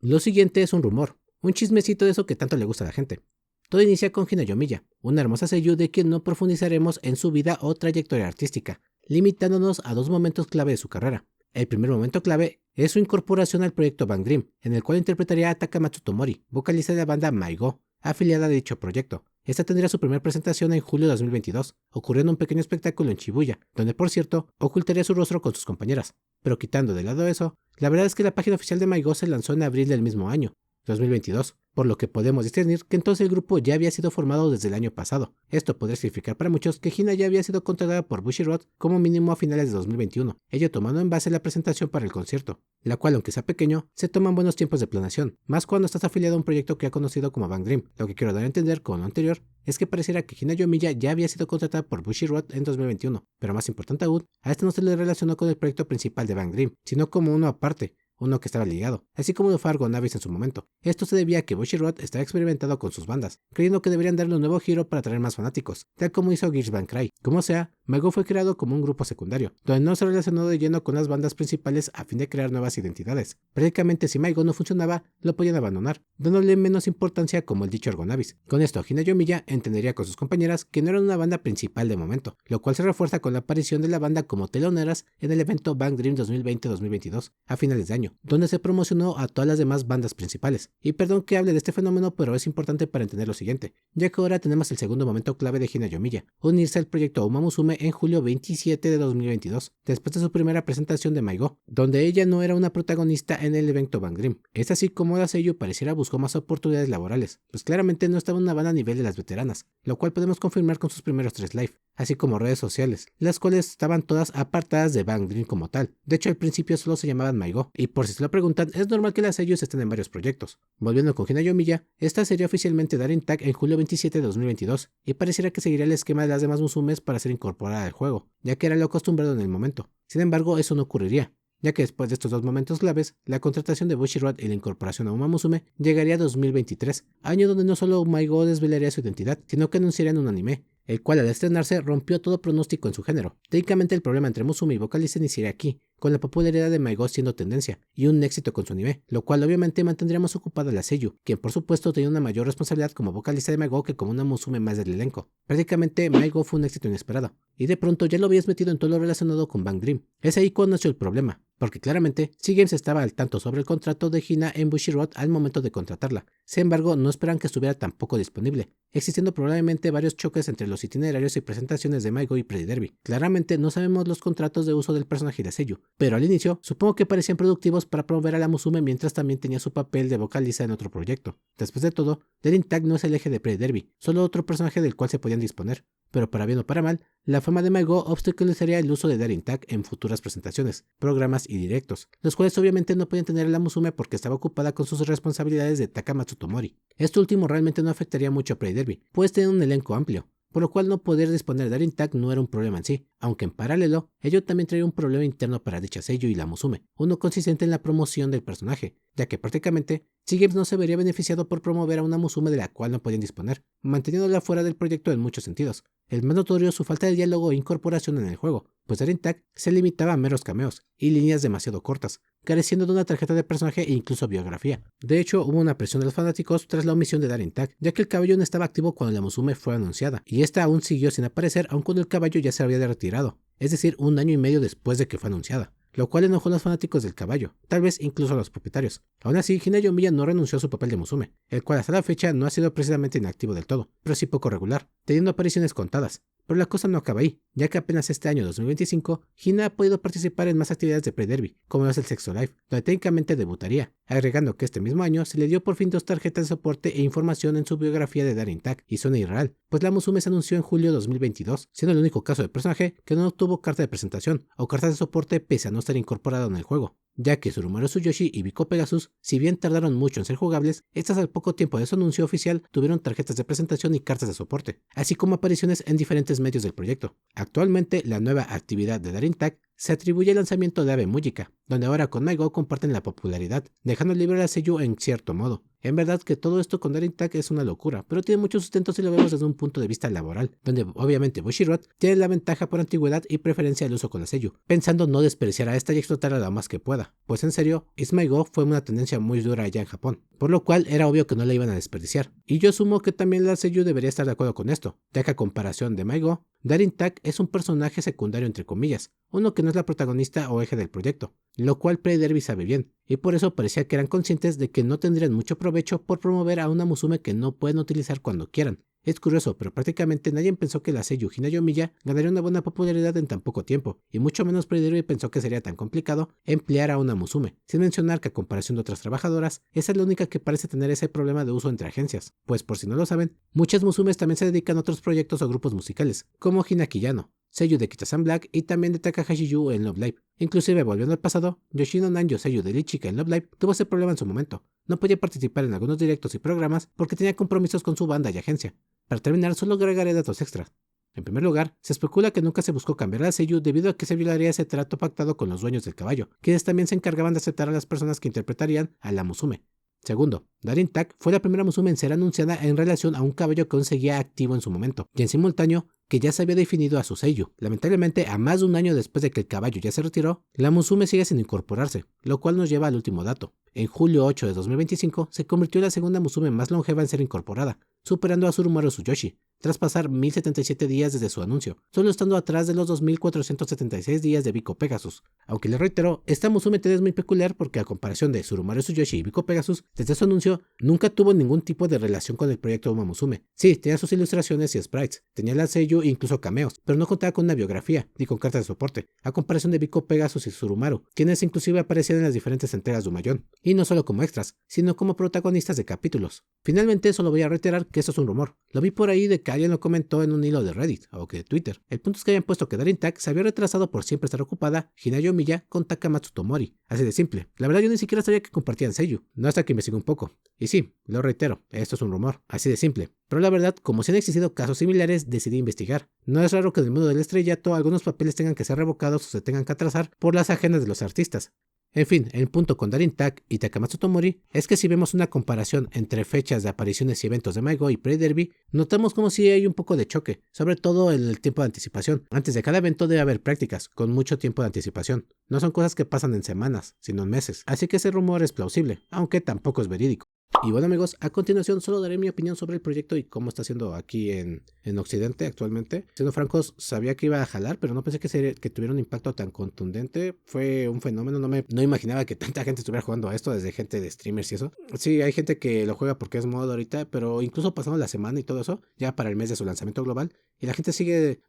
[SPEAKER 1] Lo siguiente es un rumor, un chismecito de eso que tanto le gusta a la gente. Todo inicia con Hina Yomiya, una hermosa seiyuu de quien no profundizaremos en su vida o trayectoria artística, limitándonos a 2 momentos clave de su carrera. El primer momento clave es su incorporación al proyecto Bang Dream, en el cual interpretaría a Takamatsu Tomori, vocalista de la banda Maigo, afiliada a dicho proyecto. Esta tendría su primera presentación en julio de 2022, ocurriendo un pequeño espectáculo en Shibuya, donde por cierto ocultaría su rostro con sus compañeras. Pero quitando de lado eso, la verdad es que la página oficial de Maigo se lanzó en abril del mismo año, 2022, por lo que podemos discernir que entonces el grupo ya había sido formado desde el año pasado. Esto podría significar para muchos que Hina ya había sido contratada por Bushiroad como mínimo a finales de 2021, ello tomando en base la presentación para el concierto, la cual aunque sea pequeño, se toman buenos tiempos de planeación, más cuando estás afiliado a un proyecto que ha conocido como Bang Dream. Lo que quiero dar a entender con lo anterior es que pareciera que Hina Yomiya ya había sido contratada por Bushiroad en 2021, pero más importante aún, a este no se le relacionó con el proyecto principal de Bang Dream, sino como uno aparte, uno que estaba ligado, así como lo fue Argo Navis en su momento. Esto se debía a que Bushiroad estaba experimentado con sus bandas, creyendo que deberían darle un nuevo giro para atraer más fanáticos, tal como hizo Gears Bang Cry. Como sea, Maigo fue creado como un grupo secundario, donde no se relacionó de lleno con las bandas principales a fin de crear nuevas identidades. Prácticamente si Maigo no funcionaba, lo podían abandonar, dándole menos importancia como el dicho Argo Navis. Con esto, Hina Yomiya entendería con sus compañeras que no eran una banda principal de momento, lo cual se refuerza con la aparición de la banda como teloneras en el evento Bang Dream 2020-2022, a finales de año, donde se promocionó a todas las demás bandas principales. Y perdón que hable de este fenómeno, pero es importante para entender lo siguiente, ya que ahora tenemos el segundo momento clave de Hina Yomiya, unirse al proyecto Uma Musume en julio 27 de 2022, después de su primera presentación de Maigo, donde ella no era una protagonista en el evento Bang Dream. Es así como la seiyuu pareciera buscó más oportunidades laborales, pues claramente no estaba una banda a nivel de las veteranas, lo cual podemos confirmar con sus primeros 3 live, así como redes sociales, las cuales estaban todas apartadas de Bang Dream como tal. De hecho al principio solo se llamaban Maigo, y por si se lo preguntan, es normal que las seiyus estén en varios proyectos. Volviendo con Hina Yomiya, esta sería oficialmente dar Tag en julio 27 de 2022, y pareciera que seguiría el esquema de las demás Musumes para ser incorporada al juego, ya que era lo acostumbrado en el momento. Sin embargo, eso no ocurriría, ya que después de estos 2 momentos claves, la contratación de Bushiroad y la incorporación a Uma Musume llegaría a 2023, año donde no solo Maigo desvelaría su identidad, sino que anunciarían un anime, el cual al estrenarse rompió todo pronóstico en su género. Técnicamente el problema entre Musume y vocalista iniciaría aquí, con la popularidad de Maigo siendo tendencia, y un éxito con su anime, lo cual obviamente mantendría más ocupada a la seiyuu, quien por supuesto tenía una mayor responsabilidad como vocalista de Maigo que como una Musume más del elenco. Prácticamente Maigo fue un éxito inesperado, y de pronto ya lo habías metido en todo lo relacionado con Bang Dream. Es ahí cuando nació el problema, porque claramente Seagames estaba al tanto sobre el contrato de Hina en Bushiroad al momento de contratarla. Sin embargo, no esperan que estuviera tampoco disponible, existiendo probablemente varios choques entre los itinerarios y presentaciones de Maigo y Pride Derby. Claramente no sabemos los contratos de uso del personaje de seiyuu, pero al inicio supongo que parecían productivos para promover a la Musume mientras también tenía su papel de vocalista en otro proyecto. Después de todo, Daring Tag no es el eje de Pride Derby, solo otro personaje del cual se podían disponer. Pero para bien o para mal, la fama de Maigo obstaculizaría el uso de Daring Tag en futuras presentaciones, programas y directos, los cuales obviamente no podían tener a la Musume porque estaba ocupada con sus responsabilidades de Takamatsu Tomori. Esto último realmente no afectaría mucho a Pride Derby, pues tiene un elenco amplio, por lo cual no poder disponer de Daring Tag no era un problema en sí, aunque en paralelo, ello también traía un problema interno para dicha seiyuu y la Musume, uno consistente en la promoción del personaje, ya que prácticamente Seagames no se vería beneficiado por promover a una Musume de la cual no podían disponer, manteniéndola fuera del proyecto en muchos sentidos. El más notorio su falta de diálogo e incorporación en el juego, pues Daring Tag se limitaba a meros cameos y líneas demasiado cortas, careciendo de una tarjeta de personaje e incluso biografía. De hecho, hubo una presión de los fanáticos tras la omisión de Daring Tag, ya que el caballo no estaba activo cuando la Musume fue anunciada, y esta aún siguió sin aparecer aun cuando el caballo ya se había retirado, es decir, 1 año y medio después de que fue anunciada, lo cual enojó a los fanáticos del caballo, tal vez incluso a los propietarios. Aún así, Hina Yomiya no renunció a su papel de Musume, el cual hasta la fecha no ha sido precisamente inactivo del todo, pero sí poco regular, teniendo apariciones contadas, Pero la cosa no acaba ahí, ya que apenas este año 2025, Hina ha podido participar en más actividades de Pre-Derby, como es el Sexto Life, donde técnicamente debutaría, agregando que este mismo año se le dio por fin 2 tarjetas de soporte e información en su biografía de Daring Tag, y suena irreal, pues la Musume se anunció en julio de 2022, siendo el único caso de personaje que no obtuvo carta de presentación o cartas de soporte pese a no estar incorporado en el juego, ya que Surumaru Tsuyoshi y Biko Pegasus, si bien tardaron mucho en ser jugables, estas al poco tiempo de su anuncio oficial tuvieron tarjetas de presentación y cartas de soporte, así como apariciones en diferentes medios del proyecto. Actualmente, la nueva actividad de Daring Tag se atribuye al lanzamiento de Ave Mujika, donde ahora con MyGo comparten la popularidad, dejando libre a Seiyu en cierto modo. En verdad que todo esto con Daring Tag es una locura, pero tiene mucho sustento si lo vemos desde un punto de vista laboral, donde obviamente Bushiroad tiene la ventaja por antigüedad y preferencia al uso con la Seiyu, pensando no despreciar a esta y explotarla lo más que pueda, pues en serio, Is My Go fue una tendencia muy dura allá en Japón, por lo cual era obvio que no la iban a desperdiciar, y yo asumo que también la Seiyu debería estar de acuerdo con esto, ya que a comparación de MyGo, Daring Tag es un personaje secundario entre comillas, uno que no es la protagonista o eje del proyecto, lo cual Pre-Derby sabe bien, y por eso parecía que eran conscientes de que no tendrían mucho provecho por promover a una Musume que no pueden utilizar cuando quieran. Es curioso, pero prácticamente nadie pensó que la Seiyu Hinayomiya ganaría una buena popularidad en tan poco tiempo, y mucho menos Pre-Derby pensó que sería tan complicado emplear a una Musume, sin mencionar que a comparación de otras trabajadoras, esa es la única que parece tener ese problema de uso entre agencias, pues por si no lo saben, muchas Musumes también se dedican a otros proyectos o grupos musicales, como Hinaki Yano, Seiyu de Kita-san Black y también de Takahashi Yu en Love Live. Inclusive, volviendo al pasado, Yoshino Nanjo Seiyu de Lichika en Love Live tuvo ese problema en su momento. No podía participar en algunos directos y programas porque tenía compromisos con su banda y agencia. Para terminar, solo agregaré datos extras. En primer lugar, se especula que nunca se buscó cambiar a Seiyu debido a que se violaría ese trato pactado con los dueños del caballo, quienes también se encargaban de aceptar a las personas que interpretarían a la Musume. Segundo, Daring Tag fue la primera Musume en ser anunciada en relación a un caballo que aún seguía activo en su momento, y en simultáneo, que ya se había definido a su Seiyu. Lamentablemente, a más de un año después de que el caballo ya se retiró, la Musume sigue sin incorporarse, lo cual nos lleva al último dato. En julio 8 de 2025, se convirtió en la segunda Musume más longeva en ser incorporada, superando a Surumaru Tsuyoshi, tras pasar 1077 días desde su anuncio, solo estando atrás de los 2476 días de Biko Pegasus. Aunque les reitero, esta Musume es muy peculiar porque a comparación de Surumaru Tsuyoshi y Biko Pegasus, desde su anuncio nunca tuvo ningún tipo de relación con el proyecto Uma Musume. Sí, tenía sus ilustraciones y sprites, tenía la Seiyu e incluso cameos, pero no contaba con una biografía ni con cartas de soporte, a comparación de Biko Pegasus y Surumaru, quienes inclusive aparecían en las diferentes entregas de Umayón, y no solo como extras, sino como protagonistas de capítulos. Finalmente, solo voy a reiterar que esto es un rumor. Lo vi por ahí de que alguien lo comentó en un hilo de Reddit o que de Twitter. El punto es que habían puesto que Daring Tag se había retrasado por siempre estar ocupada Hinayomiya con Takamatsu Tomori. Así de simple. La verdad yo ni siquiera sabía que compartían Seiyu, no hasta que investigué un poco. Y sí, lo reitero, esto es un rumor, así de simple. Pero la verdad, como si han existido casos similares, decidí investigar. No es raro que en el mundo del estrellato algunos papeles tengan que ser revocados o se tengan que atrasar por las agendas de los artistas. En fin, el punto con Daring Tag y Takamatsu Tomori es que si vemos una comparación entre fechas de apariciones y eventos de MyGo y Pre-Derby, notamos como si hay un poco de choque, sobre todo en el tiempo de anticipación. Antes de cada evento debe haber prácticas, con mucho tiempo de anticipación. No son cosas que pasan en semanas, sino en meses, así que ese rumor es plausible, aunque tampoco es verídico. Y bueno amigos, a continuación solo daré mi opinión sobre el proyecto y cómo está haciendo aquí en Occidente actualmente. Siendo francos, sabía que iba a jalar, pero no pensé que tuviera un impacto tan contundente. Fue un fenómeno, no imaginaba que tanta gente estuviera jugando a esto, desde gente de streamers y eso. Sí, hay gente que lo juega porque es moda ahorita, pero incluso pasando la semana y todo eso, ya para el mes de su lanzamiento global, y la gente sigue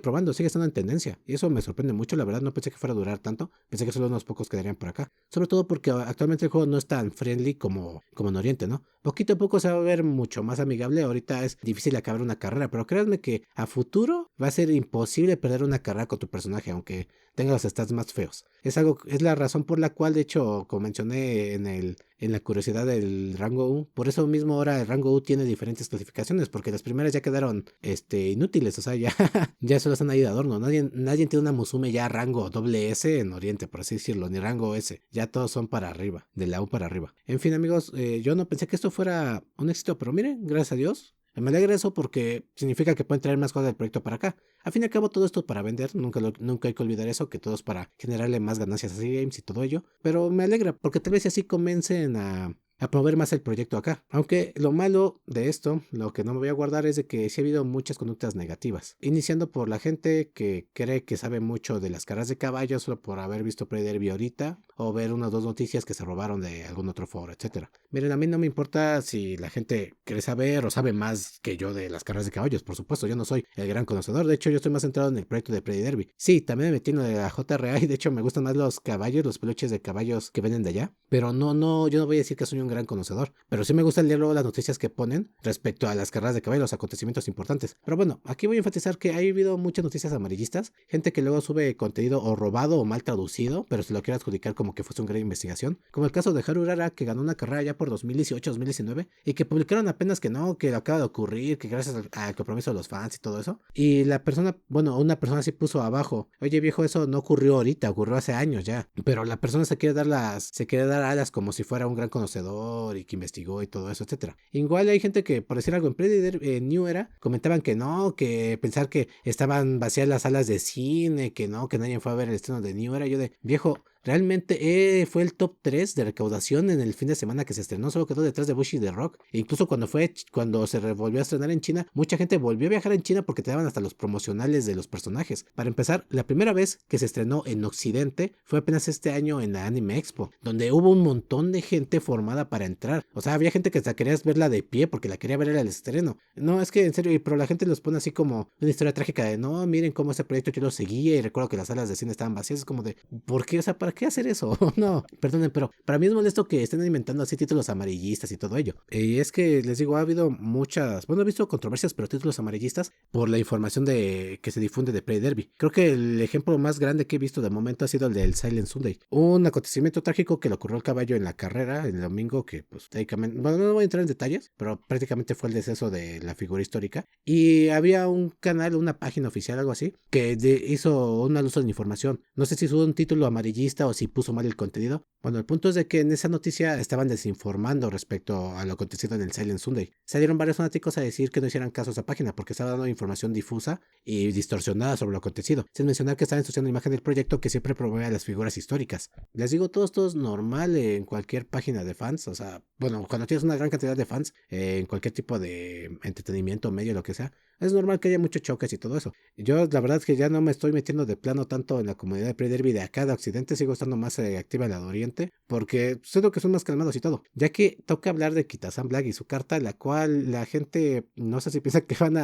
[SPEAKER 1] probando, sigue estando en tendencia. Y eso me sorprende mucho, la verdad no pensé que fuera a durar tanto, pensé que solo unos pocos quedarían por acá. Sobre todo porque actualmente el juego no es tan friendly como en Oriente, ¿no? Poquito a poco se va a ver mucho más amigable. Ahorita es difícil acabar una carrera, pero créanme que a futuro va a ser imposible perder una carrera con tu personaje, aunque tenga los stats más feos. Es la razón por la cual, de hecho, como mencioné en la curiosidad del rango U, por eso mismo ahora el rango U tiene diferentes clasificaciones, porque las primeras ya quedaron inútiles, o sea, ya solo están ahí de adorno. Nadie tiene una Musume ya rango doble S en Oriente, por así decirlo, ni rango S. Ya todos son para arriba, de la U para arriba. En fin, amigos, yo no pensé que esto fuera un éxito, pero miren, gracias a Dios. Me alegra eso porque significa que pueden traer más cosas del proyecto para acá. Al fin y al cabo todo esto es para vender, nunca hay que olvidar eso, que todo es para generarle más ganancias a C Games y todo ello. Pero me alegra porque tal vez así comiencen a a promover más el proyecto acá. Aunque lo malo de esto, lo que no me voy a guardar es de que sí ha habido muchas conductas negativas. Iniciando por la gente que cree que sabe mucho de las carreras de caballos solo por haber visto Play Derby ahorita o ver unas o dos noticias que se robaron de algún otro foro, etcétera. Miren, a mí no me importa si la gente quiere saber o sabe más que yo de las carreras de caballos. Por supuesto, yo no soy el gran conocedor. De hecho, yo estoy más centrado en el proyecto de Play Derby. Sí, también me metí en lo de la JRA y de hecho me gustan más los caballos, los peluches de caballos que venden de allá. Pero no, yo no voy a decir que soy un gran conocedor. Pero sí me gusta leer luego las noticias que ponen respecto a las carreras de caballos, los acontecimientos importantes. Pero bueno, aquí voy a enfatizar que ha habido muchas noticias amarillistas, gente que luego sube contenido o robado o mal traducido, pero se lo quiere adjudicar como que fuese una gran investigación, como el caso de Haru Urara, que ganó una carrera ya por 2018-2019 y que publicaron apenas que no, que acaba de ocurrir, que gracias al compromiso de los fans y todo eso. Y la persona, bueno, una persona sí puso abajo, oye viejo, eso no ocurrió ahorita, ocurrió hace años ya. Pero la persona se quiere dar alas como si fuera un gran conocedor y que investigó y todo eso, etcétera. Igual hay gente que, por decir algo, en Predator, en New Era, comentaban que no, que pensar que estaban vacías las salas de cine, que no, que nadie fue a ver el estreno de New Era. Yo de, viejo, realmente fue el top 3 de recaudación en el fin de semana que se estrenó, solo quedó detrás de Bush y The Rock. E incluso cuando se volvió a estrenar en China, mucha gente volvió a viajar en China porque te daban hasta los promocionales de los personajes. Para empezar, la primera vez que se estrenó en Occidente fue apenas este año en la Anime Expo, donde hubo un montón de gente formada para entrar. O sea, había gente que hasta querías verla de pie porque la quería ver en el estreno. No, es que en serio, pero la gente los pone así como una historia trágica de no, miren cómo ese proyecto yo lo seguía y recuerdo que las salas de cine estaban vacías. Es como de, ¿por qué? O sea, ¿para qué hacer eso? No, perdonen, pero para mí es molesto que estén inventando así títulos amarillistas y todo ello. Y es que les digo, ha habido muchas, bueno, he visto controversias, pero títulos amarillistas por la información que se difunde de Play Derby. Creo que el ejemplo más grande que he visto de momento ha sido el del Silent Sunday, un acontecimiento trágico que le ocurrió al caballo en la carrera el domingo, que pues técnicamente, bueno, no voy a entrar en detalles, pero prácticamente fue el deceso de la figura histórica. Y había un canal, una página oficial, algo así, que hizo un mal uso de la información. No sé si hizo un título amarillista o si puso mal el contenido. Bueno, el punto es de que en esa noticia estaban desinformando respecto a lo acontecido en el Silent Sunday. Salieron varios fanáticos a decir que no hicieran caso a esa página porque estaba dando información difusa y distorsionada sobre lo acontecido, sin mencionar que estaba ensuciando la imagen del proyecto que siempre promueve a las figuras históricas. Les digo, todo esto es normal en cualquier página de fans, o sea, bueno, cuando tienes una gran cantidad de fans en cualquier tipo de entretenimiento, medio, lo que sea, es normal que haya muchos choques y todo eso. Yo la verdad es que ya no me estoy metiendo de plano tanto en la comunidad de Play Derby de acá de Occidente, sigo estando más activa en la de Oriente, porque siento que son más calmados y todo, ya que toca hablar de Kitasan Black y su carta, la cual la gente no sé si piensa que van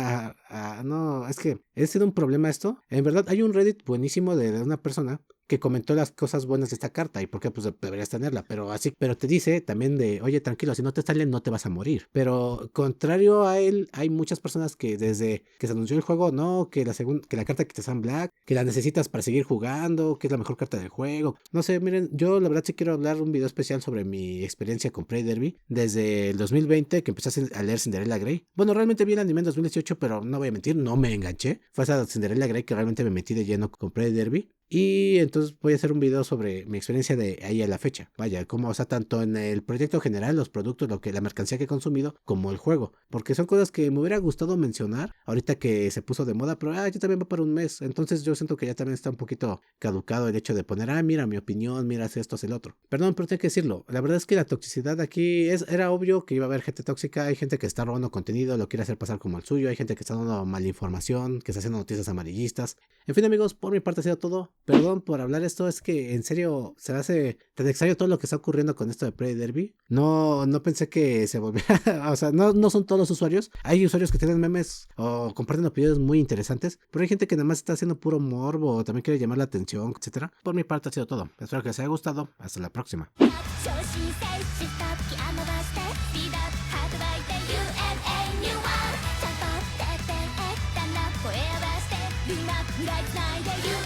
[SPEAKER 1] no, es que es sido un problema esto. En verdad hay un Reddit buenísimo de una persona que comentó las cosas buenas de esta carta y por qué pues deberías tenerla, pero te dice también de, oye, tranquilo, si no te salen no te vas a morir. Pero contrario a él, hay muchas personas que desde que se anunció el juego, no, que la carta que te Sam Black, que la necesitas para seguir jugando, que es la mejor carta del juego. No sé, miren, yo la verdad sí quiero hablar un video especial sobre mi experiencia con Play Derby desde el 2020 que empecé a leer Cinderella Grey. Bueno, realmente vi el anime en 2018, pero no voy a mentir, no me enganché. Fue esa Cinderella Grey que realmente me metí de lleno con Play Derby. Y entonces voy a hacer un video sobre mi experiencia de ahí a la fecha. Vaya, como, o sea, tanto en el proyecto general, los productos, la mercancía que he consumido, como el juego. Porque son cosas que me hubiera gustado mencionar ahorita que se puso de moda, pero ya también va para un mes. Entonces yo siento que ya también está un poquito caducado el hecho de poner, mira mi opinión, mira esto, es el otro. Perdón, pero tengo que decirlo. La verdad es que la toxicidad aquí era obvio que iba a haber gente tóxica. Hay gente que está robando contenido, lo quiere hacer pasar como el suyo. Hay gente que está dando mala información, que está haciendo noticias amarillistas. En fin, amigos, por mi parte ha sido todo. Perdón por hablar esto, es que en serio se me hace tan extraño todo lo que está ocurriendo con esto de Play Derby. No pensé que se volviera, o sea, no son todos los usuarios. Hay usuarios que tienen memes o comparten opiniones muy interesantes, pero hay gente que nada más está haciendo puro morbo o también quiere llamar la atención, etcétera. Por mi parte ha sido todo. Espero que les haya gustado. Hasta la próxima.
[SPEAKER 2] 昇進接した時余らしてスピードアップ発売で UNA ニューワールドちゃんとてっぺんへだんだん声合わせてみんな未来つないで UNA